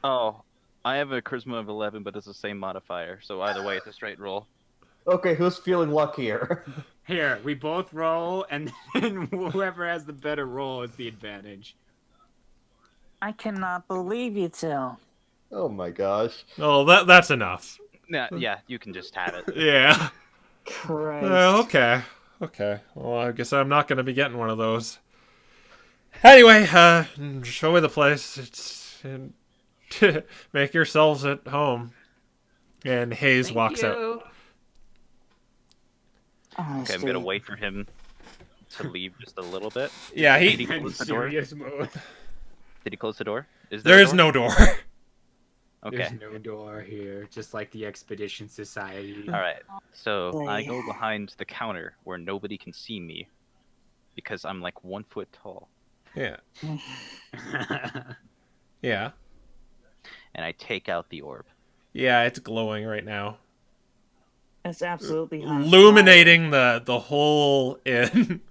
Oh, I have a charisma of 11, but it's the same modifier. So either way, it's a straight roll. Okay, who's feeling luckier? Here, we both roll, and then whoever has the better roll is the advantage. I cannot believe you two. Oh my gosh. Oh, that's enough. Yeah, you can just have it. Yeah. Christ. Okay. Okay. Well, I guess I'm not going to be getting one of those. Anyway, show me the place. Make yourselves at home. And Hayes walks out. Honestly, Okay, I'm gonna wait for him to leave just a little bit. Yeah, Did he he. close the door? Serious mode. Did he close the door? There a is door? no door. Okay. There's no door here, just like the Expedition Society. All right. So I Boy. go behind the counter where nobody can see me because I'm like 1 foot tall, Yeah. Yeah. and I take out the orb. Yeah, it's glowing right now. it's absolutely on Illuminating the whole inn.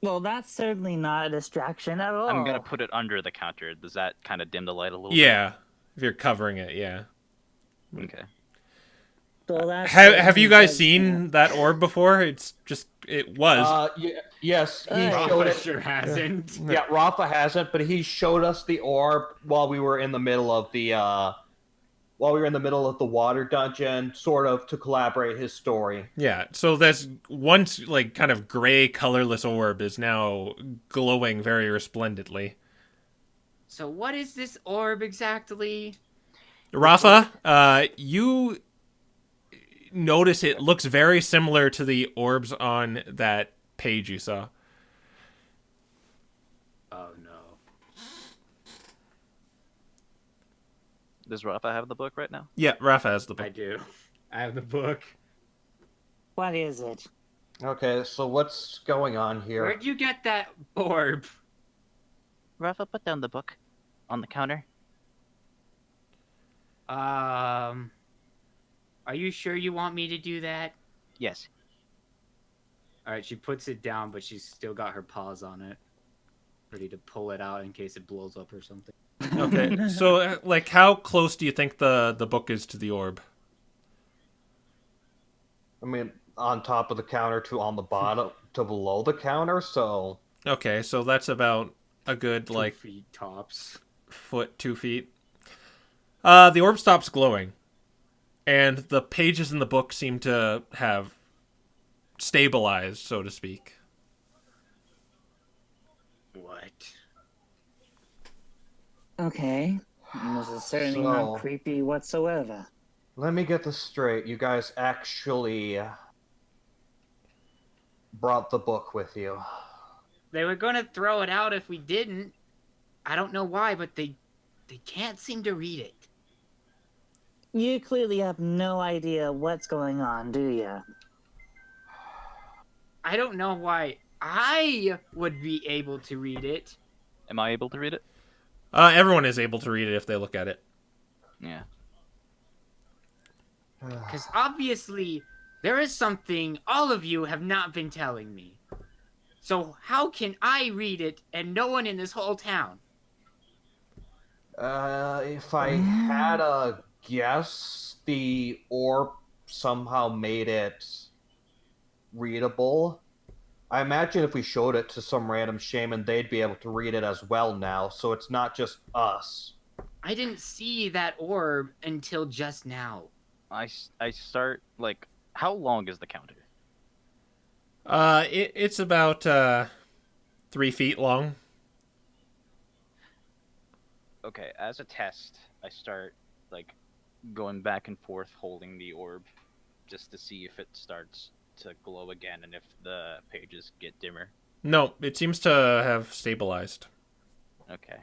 Well, that's certainly not a distraction at all. I'm gonna put it under the counter. Does that kind of dim the light a little Yeah. If you're covering it, yeah. bit? Okay. Well, that's Have certainly you guys does seen that orb before? It was. Yes, he Hey. showed Rafa it. sure hasn't. Yeah, Rafa hasn't, but he showed us the orb while we were in the middle of the water dungeon, sort of to collaborate his story. Yeah, so this once like kind of gray colorless orb is now glowing very resplendently. So what is this orb exactly? Rafa, you notice it looks very similar to the orbs on that page you saw. Oh no. Does Rafa have the book right now? Yeah, Rafa has the book. I do. I have the book. What is it? Okay, so what's going on here? Where'd you get that orb? Rafa, put down the book on the counter. Are you sure you want me to do that? Yes. Alright, she puts it down, but she's still got her paws on it. Ready to pull it out in case it blows up or something. Okay, so like how close do you think the book is to the orb? I mean, on top of the counter to on the bottom to below the counter, so Okay, so that's about a good 2 like feet tops. foot, 2 feet. The orb stops glowing, and the pages in the book seem to have stabilized, so to speak. What? Okay. This is certainly So- not creepy whatsoever. let me get this straight. You guys actually brought the book with you. They were gonna throw it out if we didn't. I don't know why, but they can't seem to read it. You clearly have no idea what's going on, do you? I don't know why I would be able to read it. Am I able to read it? Everyone is able to read it if they look at it. Yeah. Because obviously, there is something all of you have not been telling me. So how can I read it and no one in this whole town? If I had a guess, the orb somehow made it readable. I imagine if we showed it to some random shaman, they'd be able to read it as well now, so it's not just us. I didn't see that orb until just now. I start, like, how long is the counter? It's about 3 feet long. Okay, as a test, I start, like, going back and forth holding the orb just to see if it starts to glow again and if the pages get dimmer. No, it seems to have stabilized. Okay.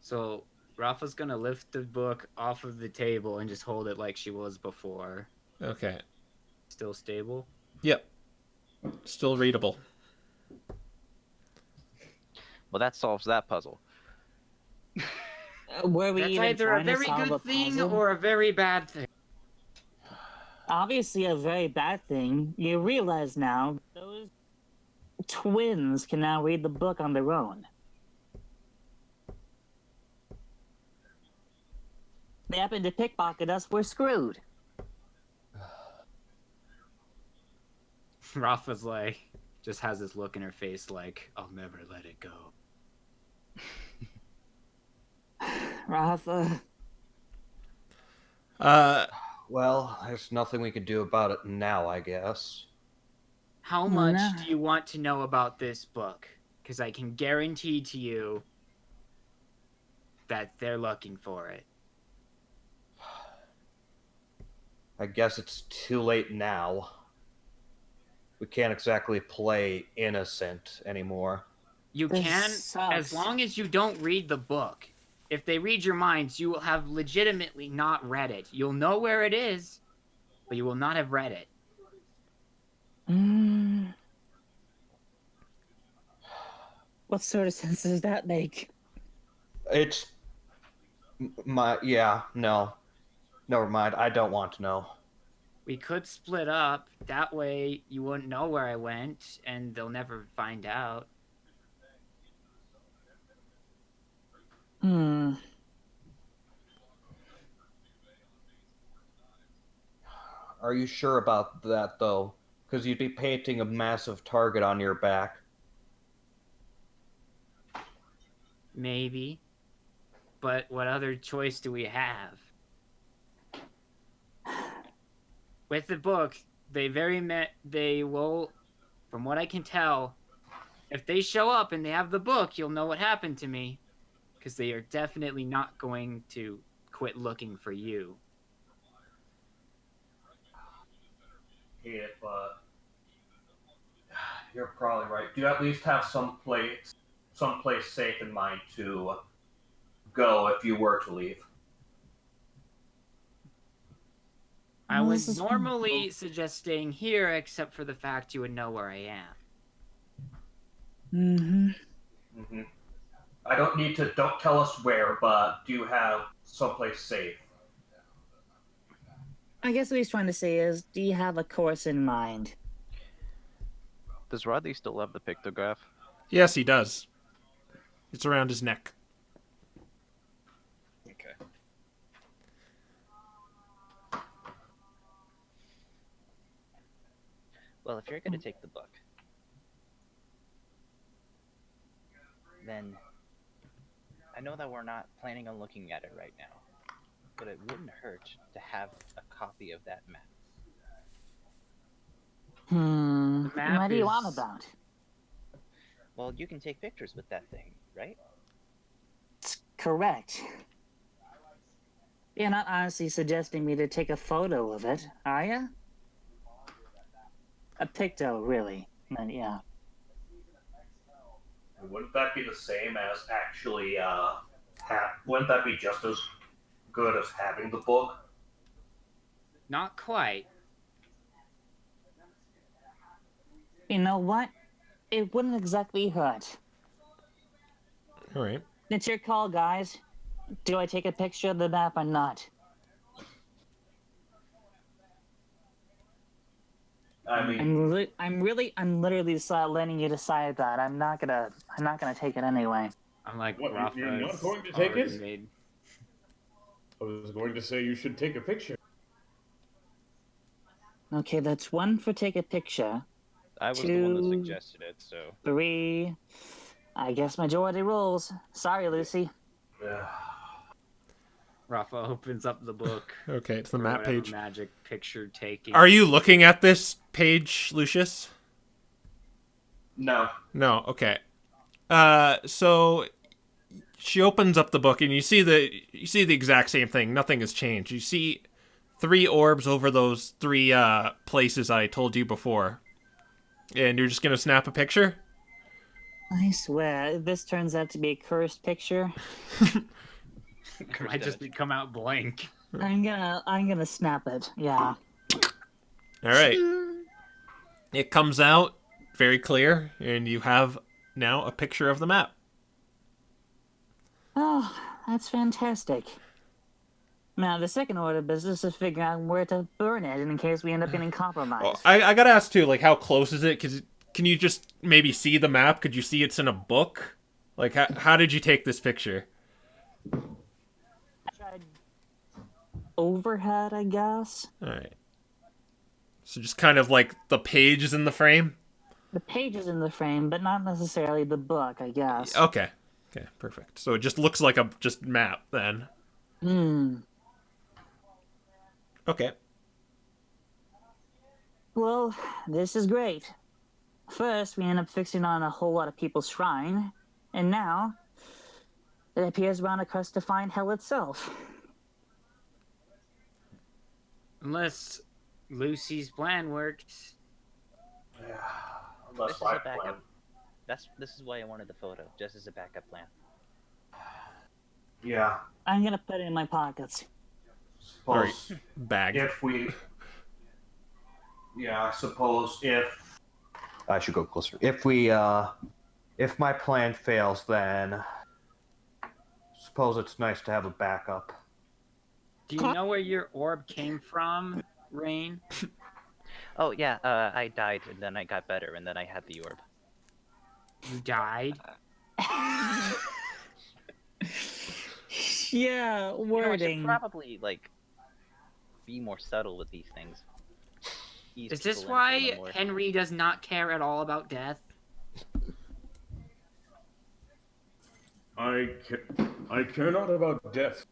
So Rafa's gonna lift the book off of the table and just hold it like she was before. Okay. Still stable? Yep. Still readable. Well, that solves that puzzle. Were we That's even either a trying to very solve good a thing puzzle? or a very bad thing. Obviously a very bad thing. You realize now those twins can now read the book on their own. They happen to pickpocket us, we're screwed. Rafa's like, just has this look in her face like, I'll never let it go. Rafa, Well, there's nothing we can do about it now, I guess. How Well, much no. do you want to know about this book? Because I can guarantee to you that they're looking for it. I guess it's too late now. We can't exactly play innocent anymore. You This can, sucks. as long as you don't read the book. If they read your minds, you will have legitimately not read it. You'll know where it is, but you will not have read it. what sort of sense does that make? It's no. Never mind. I don't want to know. We could split up. That way you wouldn't know where I went, and they'll never find out. Are you sure about that, though? Because you'd be painting a massive target on your back. Maybe. But what other choice do we have? With the book, they will, from what I can tell, if they show up and they have the book, you'll know what happened to me. Because they are definitely not going to quit looking for you. Yeah, but you're probably right. Do you at least have someplace safe in mind to go if you were to leave? I would This is normally suggest staying here, except for the fact you would know where I am. Don't tell us where, but do you have someplace safe? I guess what he's trying to say is, do you have a course in mind? Does Rodney still have the pictograph? Yes, he does. It's around his neck. Okay. Well, if you're going to take the book, then I know that we're not planning on looking at it right now, but it wouldn't hurt to have a copy of that map. The map What do you want is- about? Well, you can take pictures with that thing, right? Correct. You're not honestly suggesting me to take a photo of it, are you? A picto, really. But yeah. Wouldn't that be the same as actually, wouldn't that be just as good as having the book? Not quite. You know what? It wouldn't exactly hurt. All right. It's your call, guys. Do I take a picture of the map or not? I mean, I'm literally letting you decide that. I'm not gonna take it anyway. I'm like, What, Rafa you're not has going to take already it? made. I was going to say you should take a picture. Okay, that's one for take a picture. I was the one that 2, suggested it, so 3. I guess majority rules. Sorry, Lucy. Rafa opens up the book. Okay, it's the for map whatever page. Magic picture taking. Are you looking at this page, Lucius? no. No. Okay. So she opens up the book and you see the exact same thing. Nothing has changed. You see 3 orbs over those 3 places I told you before. And you're just gonna snap a picture? I swear, if this turns out to be a cursed picture, It might just come out blank. I'm gonna snap it. Yeah. All right. It comes out very clear, and you have now a picture of the map. Oh, that's fantastic. Now, the second order of business is figuring out where to burn it in case we end up getting compromised. Well, I gotta ask too, like, how close is it? Because can you just maybe see the map? Could you see it's in a book? Like, how did you take this picture? Overhead, I guess. All right. So just kind of like the page is in the frame? The page is in the frame, but not necessarily the book, I guess. Okay. Okay, perfect. So it just looks like a just map then. Okay. Well, this is great. First, we end up fixing on a whole lot of people's shrine, and now it appears we're on a quest to find hell itself. Unless Lucy's plan works. This is a backup. This is why I wanted the photo, just as a backup plan. Yeah. I'm gonna put it in my pockets. Suppose Bag. if we. Yeah, I suppose if. I should go closer. If we, if my plan fails, then. Suppose it's nice to have a backup. Do you know where your orb came from, Rain? Oh yeah, I died and then I got better and then I had the orb. You died? Yeah, You know, I should wording. probably like be more subtle with these things. Ease Is this people in a why little more. Henry does not care at all about death? I care not about death.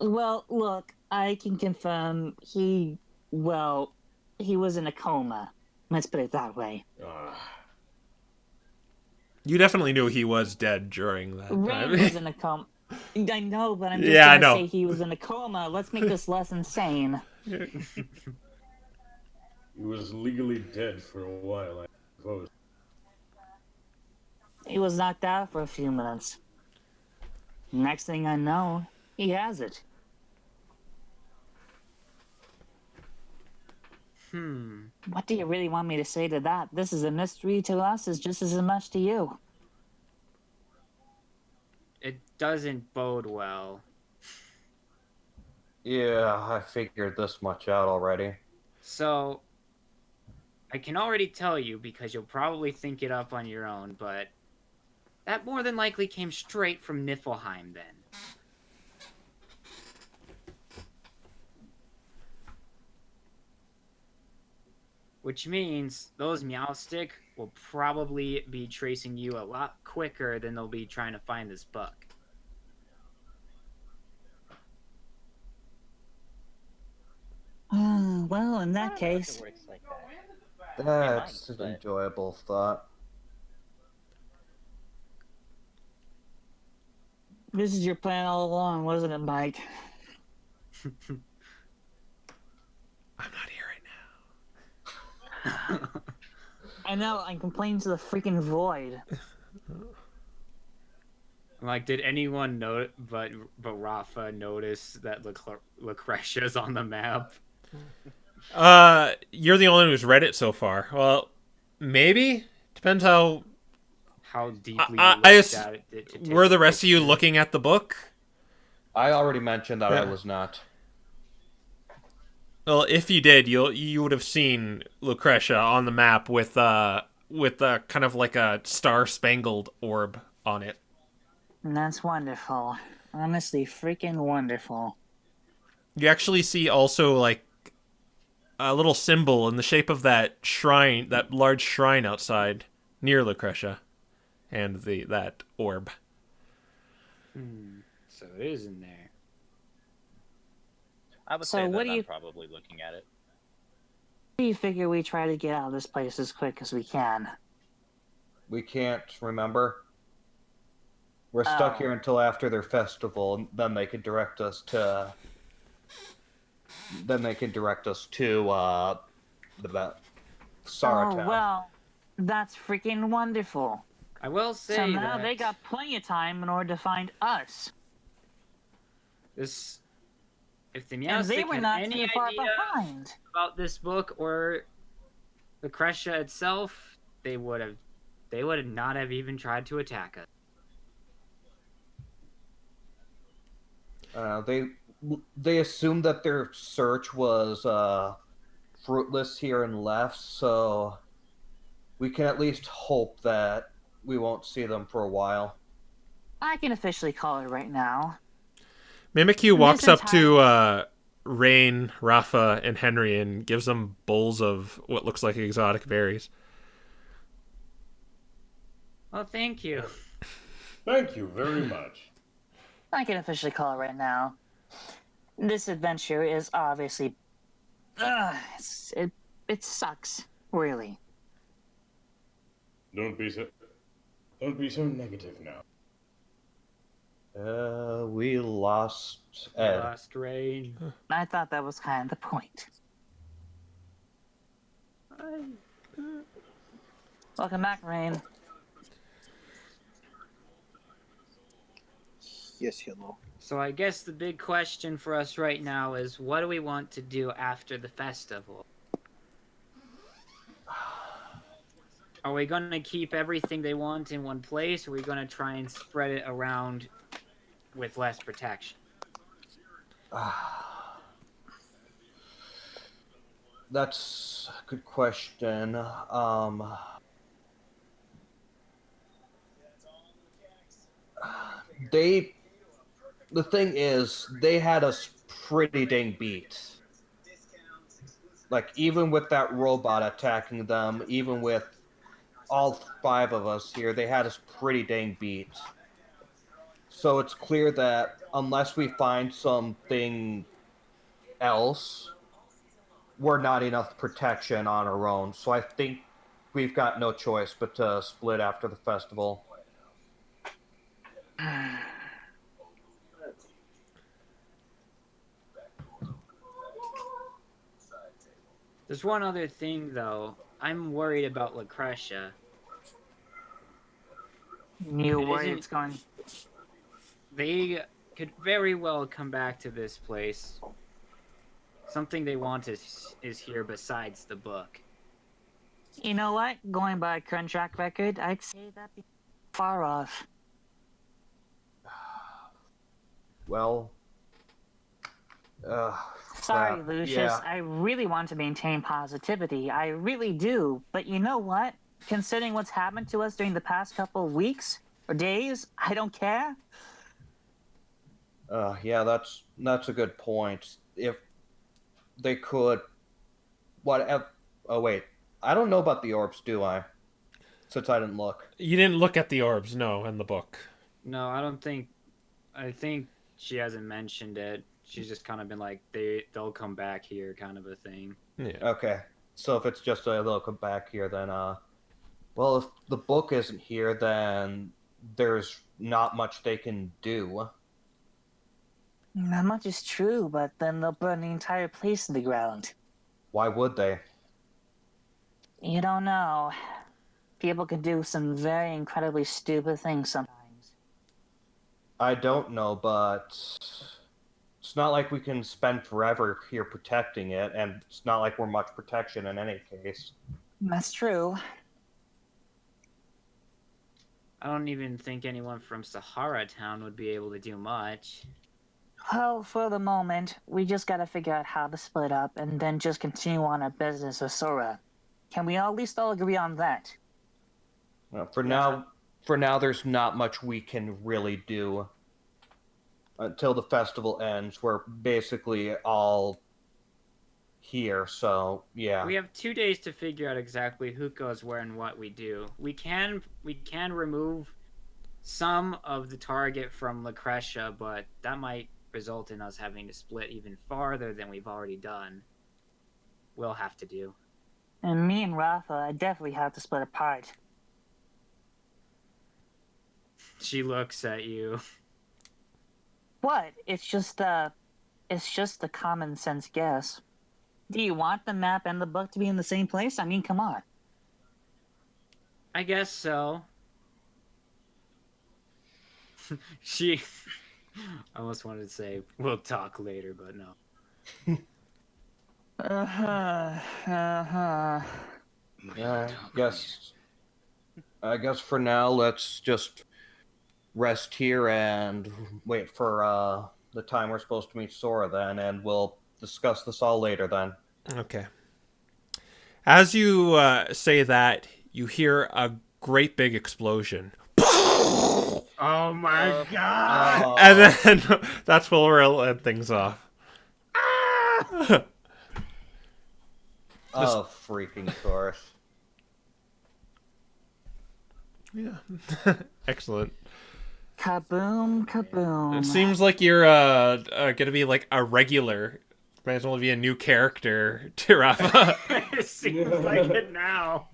Well, look, I can confirm he was in a coma. Let's put it that way. You definitely knew he was dead during that Rain time. was in a coma. I know, but I'm just Yeah, I gonna know. say he was in a coma. Let's make this less insane. He was legally dead for a while, I suppose. He was knocked out for a few minutes. Next thing I know, he has it. What do you really want me to say to that? This is a mystery to us as just as much to you. It doesn't bode well. Yeah, I figured this much out already. So, I can already tell you because you'll probably think it up on your own, but that more than likely came straight from Niflheim then. Which means those Meowstick will probably be tracing you a lot quicker than they'll be trying to find this book. Well, in that I don't know if case, it works like that. That's might, an but- enjoyable thought. this is your plan all along, wasn't it, Mike? I'm not here right now. I know, I'm complaining to the freaking void. Like, did anyone know but Rafa notice that Lucretia's on the map? You're the only one who's read it so far. Well, maybe depends how. How deeply I- you I looked ass- at it to take Were a the rest of you picture? looking at the book? I already mentioned that I Yeah. was not. Well, if you did, you would have seen Lucretia on the map with kind of like a star-spangled orb on it. And that's wonderful. Honestly, freaking wonderful. You actually see also like a little symbol in the shape of that shrine, that large shrine outside near Lucretia, and that orb. So it is in there. I would So say what that do I'm you- probably looking at it. Do you figure we try to get out of this place as quick as we can? We can't, remember? We're stuck Oh. here until after their festival, and then they can direct us to. Then they can direct us to the Sora Oh, town. well, that's freaking wonderful. I will say So now that they got plenty of time in order to find us. this. If the And they Meowstick were had not any too far idea behind. about this book or Lucretia itself, they would not have even tried to attack us. They assumed that their search was fruitless here and left, so we can at least hope that we won't see them for a while. I can officially call it right now. Mimikyu walks This up to Rain, Rafa, and Henry and gives them bowls of what looks like exotic berries. Well, thank you. Thank you very much. I can officially call it right now. This adventure is obviously... it sucks, really. Don't be so negative now. We lost Ed. Lost Rain. I thought that was kind of the point. Welcome back, Rain. Yes, hello. So I guess the big question for us right now is, what do we want to do after the festival? Are we going to keep everything they want in one place, or are we going to try and spread it around with less protection? That's a good question. The thing is, they had us pretty dang beat. Like, even with that robot attacking them, even with all 5 of us here, they had us pretty dang beat. So it's clear that unless we find something else, we're not enough protection on our own. So I think we've got no choice but to split after the festival. There's one other thing, though. I'm worried about Lucretia. You It worry isn't- it's going... They could very well come back to this place. Something they want is here besides the book. You know what? Going by current track record, I'd say that'd be far off. Well, Sorry, crap. Lucius. Yeah. I really want to maintain positivity. I really do. But you know what? Considering what's happened to us during the past couple of weeks or days, I don't care. Yeah, that's a good point. If they could, whatever. Oh wait, I don't know about the orbs, do I? Since I didn't look. You didn't look at the orbs, no, in the book. No, I don't think. I think she hasn't mentioned it. She's just kind of been like, they'll come back here, kind of a thing. Yeah. Okay, so if it's just a they'll come back here, then well, if the book isn't here, then there's not much they can do. Not much is true, but then they'll burn the entire place to the ground. Why would they? You don't know. People can do some very incredibly stupid things sometimes. I don't know, but it's not like we can spend forever here protecting it, and it's not like we're much protection in any case. That's true. I don't even think anyone from Sahara Town would be able to do much. Well, for the moment, we just gotta figure out how to split up and then just continue on our business with Sora. Can we at least all agree on that? Well, for now, there's not much we can really do until the festival ends. We're basically all here, so yeah. We have 2 days to figure out exactly who goes where and what we do. We can remove some of the target from Lucretia, but that might result in us having to split even farther than we've already done. We'll have to do. And me and Rafa, I definitely have to split apart. She looks at you. What? It's just a common sense guess. Do you want the map and the book to be in the same place? I mean, come on. I guess so. She... I almost wanted to say, we'll talk later, but no. I guess for now, let's just rest here and wait for the time we're supposed to meet Sora then, and we'll discuss this all later then. Okay. As you say that, you hear a great big explosion. Oh my god! And then that's where we'll end things off. Oh, freaking course. Yeah. Excellent. Kaboom, kaboom. It seems like you're gonna be like a regular. Might as well be a new character to Rafa. It seems like it now.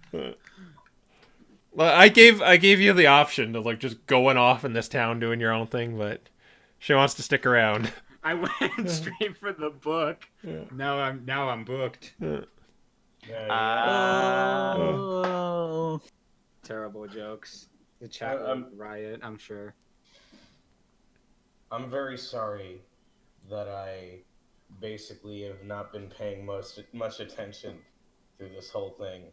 Well, I gave you the option of like just going off in this town doing your own thing, but she wants to stick around. I went straight for the book. Yeah. Now I'm booked. Oh. Terrible jokes. The chat will riot, I'm sure. I'm very sorry that I basically have not been paying much attention through this whole thing.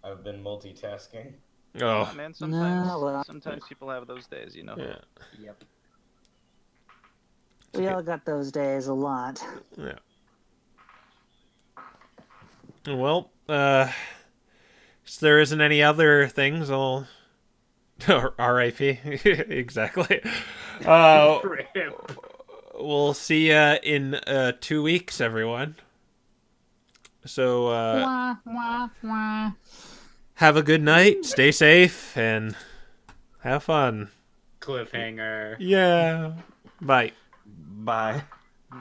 I've been multitasking. Oh. Man, well. sometimes people have those days, you know. Yeah. Yep. We all got those days a lot. Yeah. Well, so there isn't any other things, I'll... R.I.P. Exactly. We'll see ya in 2 weeks, everyone. So, Wah, wah, wah. have a good night, stay safe, and have fun. Cliffhanger. Yeah. Bye. Bye.